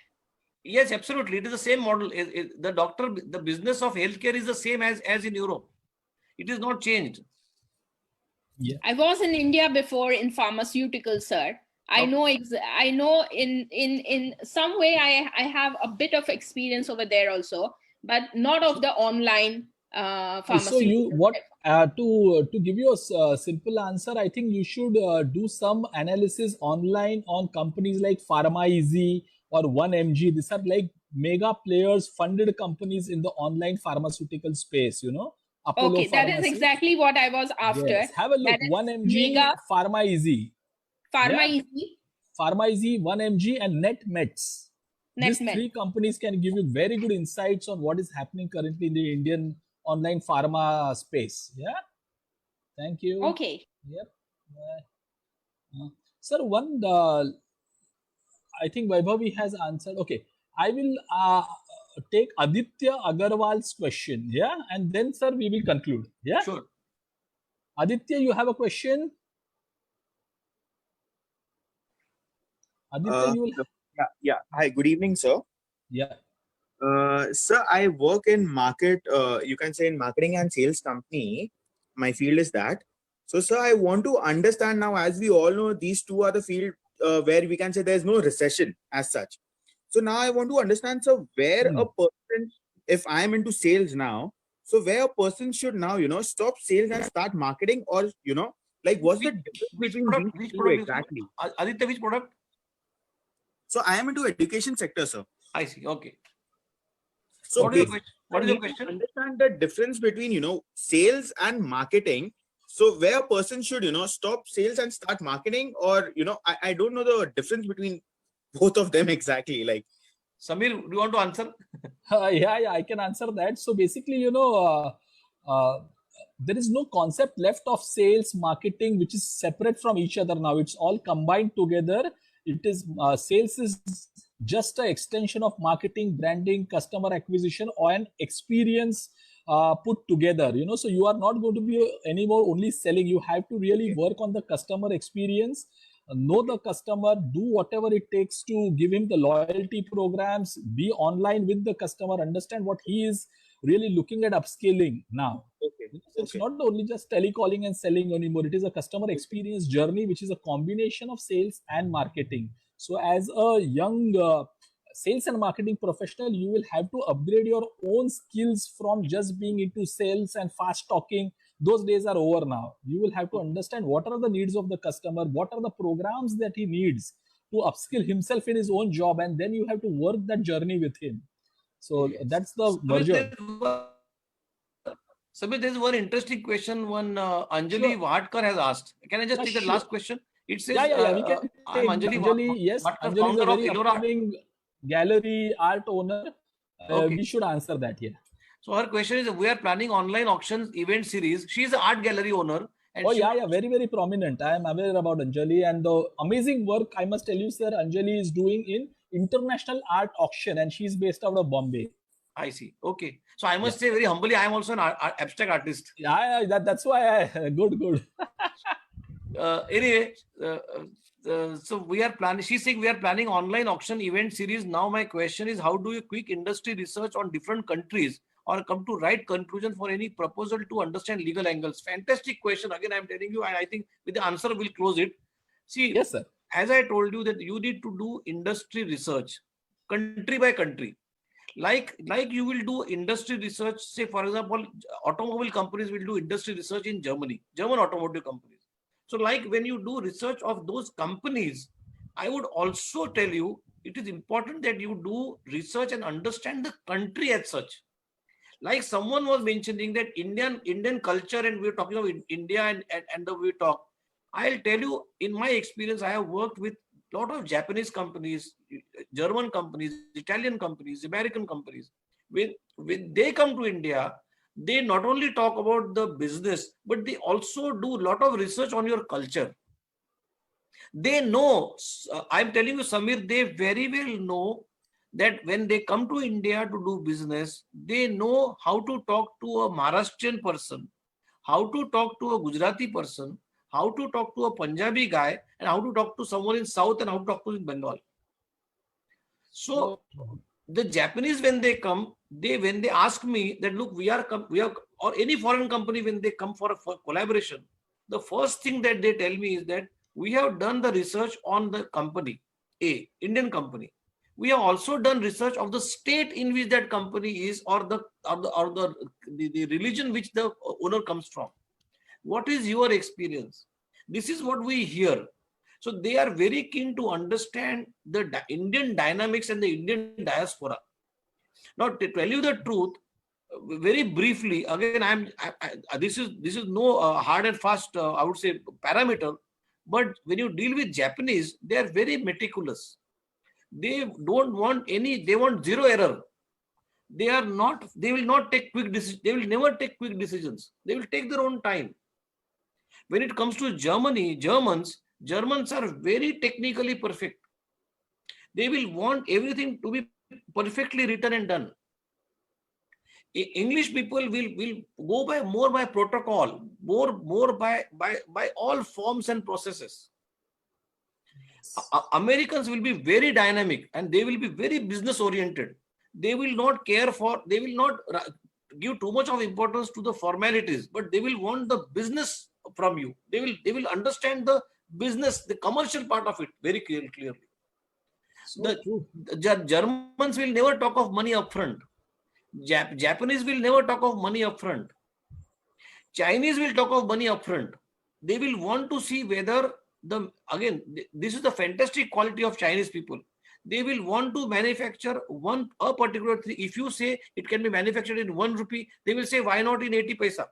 Yes, absolutely. It is the same model. The business of healthcare is the same as in Europe. It is not changed. Yeah. I was in India before in pharmaceuticals, sir. I know in some way I have a bit of experience over there also, but not of the online pharmaceutical. So to give you a simple answer, I think you should do some analysis online on companies like PharmaEasy or 1mg. These are like mega players, funded companies in the online pharmaceutical space, Apollo Okay, that Pharmacy. is exactly what I was after. Yes. Have a look. 1mg, PharmaEasy. PharmaEasy, 1mg, and NetMeds. These 3 companies can give you very good insights on what is happening currently in the Indian online pharma space. Yeah. Thank you. Okay. Yep. Sir, I think Vaibhavi has answered. Okay. I will take Aditya Agarwal's question. Yeah. And then, sir, we will conclude. Yeah. Sure. Aditya, you have a question? Aditya, you will. Yeah. Hi, good evening, sir. Yeah. Sir, I work in you can say in marketing and sales company. My field is that. So, sir, I want to understand now, as we all know, these two are the field where we can say there's no recession as such. So now I want to understand, sir, where a person, if I'm into sales now, so where a person should now, stop sales and start marketing, or, like what's the difference between these two exactly? Aditya, which product? So I am into education sector, sir. I see. Okay. So What is your basically, question? What I is your need to question? understand the difference between, sales and marketing. So where a person should, stop sales and start marketing, or, I don't know the difference between both of them exactly. Like, Samir, do you want to answer? Yeah, I can answer that. So basically, there is no concept left of sales, marketing, which is separate from each other now. It's all combined together. It is sales is just an extension of marketing, branding, customer acquisition, or an experience put together. So you are not going to be anymore only selling. You have to really work on the customer experience. Know the customer, do whatever it takes to give him the loyalty programs, be online with the customer, understand what he is really looking at upscaling now. okay, So it's not only just telecalling and selling anymore. It is a customer experience journey, which is a combination of sales and marketing. So as a young sales and marketing professional, you will have to upgrade your own skills from just being into sales and fast talking. Those days are over now. You will have to understand what are the needs of the customer, what are the programs that he needs to upskill himself in his own job, and then you have to work that journey with him. So that's the merger. Samir, there's one interesting question. One Anjali Vadkar has asked. Can I just take the sure. last question? It says, Yeah. We can I'm take Anjali Yes, Vadkar, Anjali is founder a of very Illora. upcoming gallery art owner. Okay. We should answer that here. So her question is, we are planning online auctions event series. She is an art gallery owner. And Yeah, very, very prominent. I am aware about Anjali and the amazing work, I must tell you, sir, Anjali is doing in international art auction, and she's based out of Bombay. I see. Okay. So I must say very humbly, I am also an abstract artist. Yeah, that's why good. Anyway, so we are planning, she's saying we are planning online auction event series. Now my question is, how do you quick industry research on different countries or come to right conclusion for any proposal to understand legal angles? Fantastic question. Again, I'm telling you, and I think with the answer we'll close it. See, yes, sir. As I told you that you need to do industry research, country by country. Like you will do industry research, say for example, automobile companies will do industry research in Germany, German automotive companies. So like when you do research of those companies, I would also tell you, it is important that you do research and understand the country as such. Like someone was mentioning that Indian culture, and we're talking about India and the we talk. I'll tell you, in my experience, I have worked with a lot of Japanese companies, German companies, Italian companies, American companies. When they come to India, they not only talk about the business, but they also do a lot of research on your culture. They know, I'm telling you, Samir, they very well know that when they come to India to do business, they know how to talk to a Maharashtrian person, how to talk to a Gujarati person, how to talk to a Punjabi guy, and how to talk to someone in South, and how to talk to in Bengal. So the Japanese, when they come, when they ask me that, look, we are, or any foreign company, when they come for a collaboration, the first thing that they tell me is that we have done the research on the company, Indian company. We have also done research of the state in which that company is, or the religion which the owner comes from. What is your experience? This is what we hear. So they are very keen to understand the Indian dynamics and the Indian diaspora. Now, to tell you the truth, very briefly, again, this is no hard and fast, I would say, parameter. But when you deal with Japanese, they are very meticulous. They don't want they want zero error. They will not take quick decisions. They will never take quick decisions. They will take their own time. When it comes to Germany, Germans are very technically perfect. They will want everything to be perfectly written and done. English people will go more by protocol, more by all forms and processes. Americans will be very dynamic, and they will be very business oriented. They will not give too much of importance to the formalities, but they will want the business from you. They will understand the business, the commercial part of it very clearly. The Germans will never talk of money upfront. Japanese will never talk of money upfront. Chinese will talk of money upfront. They will want to see whether this is the fantastic quality of Chinese people. they will want to manufacture a particular thing. If you say it can be manufactured in 1 rupee, they will say, why not in 80 paisa?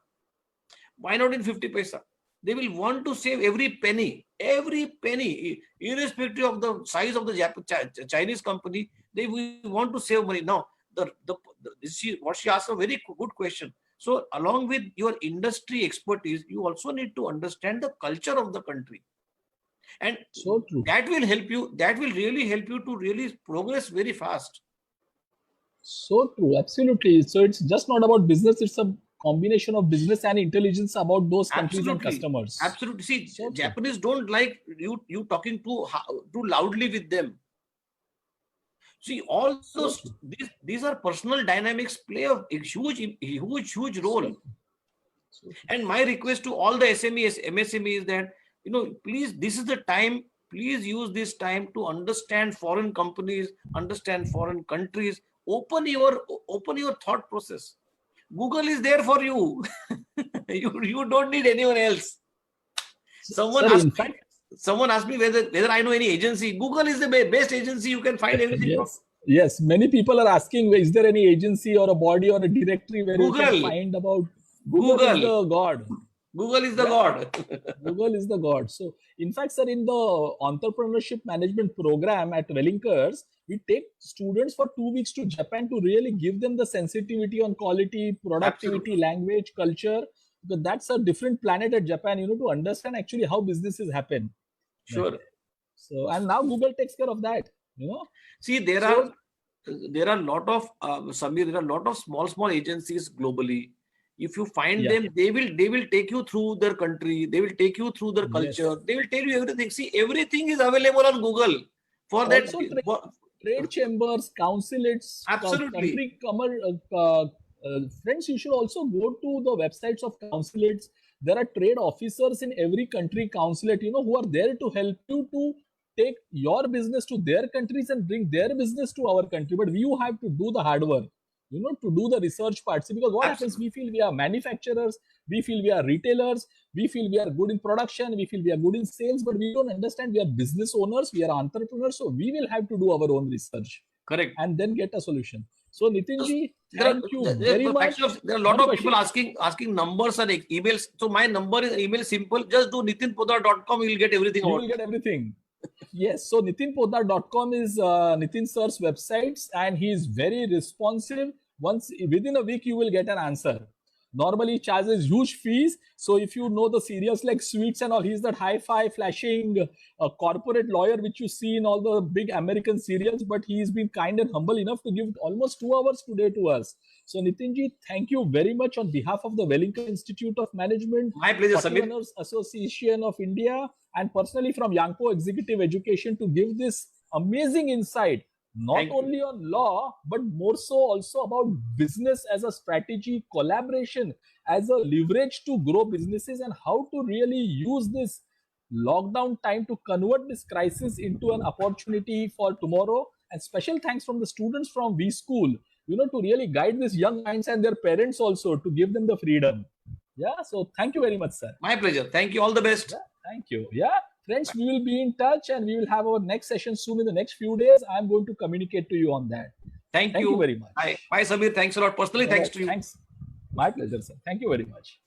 Why not in 50 paisa? They will want to save every penny, irrespective of the size of the Chinese company. They will want to save money. Now, what she asked a very good question. So along with your industry expertise, you also need to understand the culture of the country. And So true. that will help you, that will really help you to really progress very fast. So true. Absolutely. So it's just not about business. It's a combination of business and intelligence about those countries and customers. Absolutely. See, So true. Japanese don't like you talking too loudly with them. See, all those these are personal dynamics play a huge role. And my request to all the SMEs, MSMEs is that, please, this is the time. Please use this time to understand foreign companies, understand foreign countries. Open your thought process. Google is there for you. you don't need anyone else. Someone asked me whether I know any agency. Google is the best agency. You can find everything. Yes. Many people are asking, is there any agency or a body or a directory where you can find about Google is the God. Google is the God. Google is the God. So, in fact, sir, in the entrepreneurship management program at Wellinkers, we take students for 2 weeks to Japan to really give them the sensitivity on quality, productivity, language, culture. Because that's a different planet at Japan, to understand actually how businesses happen. Sure. So, and now Google takes care of that. See, there are a lot of Samir, there are a lot of small agencies globally. If you find them, they will take you through their country. They will take you through their culture. They will tell you everything. See, everything is available on Google. For that, trade chambers, consulates, absolutely. Friends, you should also go to the websites of consulates. There are trade officers in every country consulate, who are there to help you to take your business to their countries and bring their business to our country. But you have to do the hard work, to do the research part. See, because what happens, we feel we are manufacturers, we feel we are retailers, we feel we are good in production, we feel we are good in sales, but we don't understand we are business owners, we are entrepreneurs. So we will have to do our own research. Correct. And then get a solution. So Nitinji, thank you very much. There are a lot of people asking numbers and emails. So my number is email simple. Just do nitinpoddar.com. You will get everything. You will get everything. Yes. So nitinpoddar.com is Nitin sir's websites, and he is very responsive. Within a week, you will get an answer. Normally, he charges huge fees. So if you know the serials like Suits and all, he's that hi-fi flashing corporate lawyer which you see in all the big American serials. But he's been kind and humble enough to give almost 2 hours today to us. So Nitinji, thank you very much on behalf of the Wellinkers Institute of Management, my pleasure, Samir, Association of India, and personally from Yanko Executive Education to give this amazing insight. Not only on law, but more so also about business as a strategy, collaboration as a leverage to grow businesses, and how to really use this lockdown time to convert this crisis into an opportunity for tomorrow. And special thanks from the students from V School, to really guide these young minds and their parents also to give them the freedom. Yeah. So thank you very much, sir. My pleasure. Thank you. All the best. Yeah, thank you. Yeah. Friends, we will be in touch and we will have our next session soon in the next few days. I'm going to communicate to you on that. Thank you very much. Bye, Samir. Thanks a lot. Personally, thanks to you. Thanks. My pleasure, sir. Thank you very much.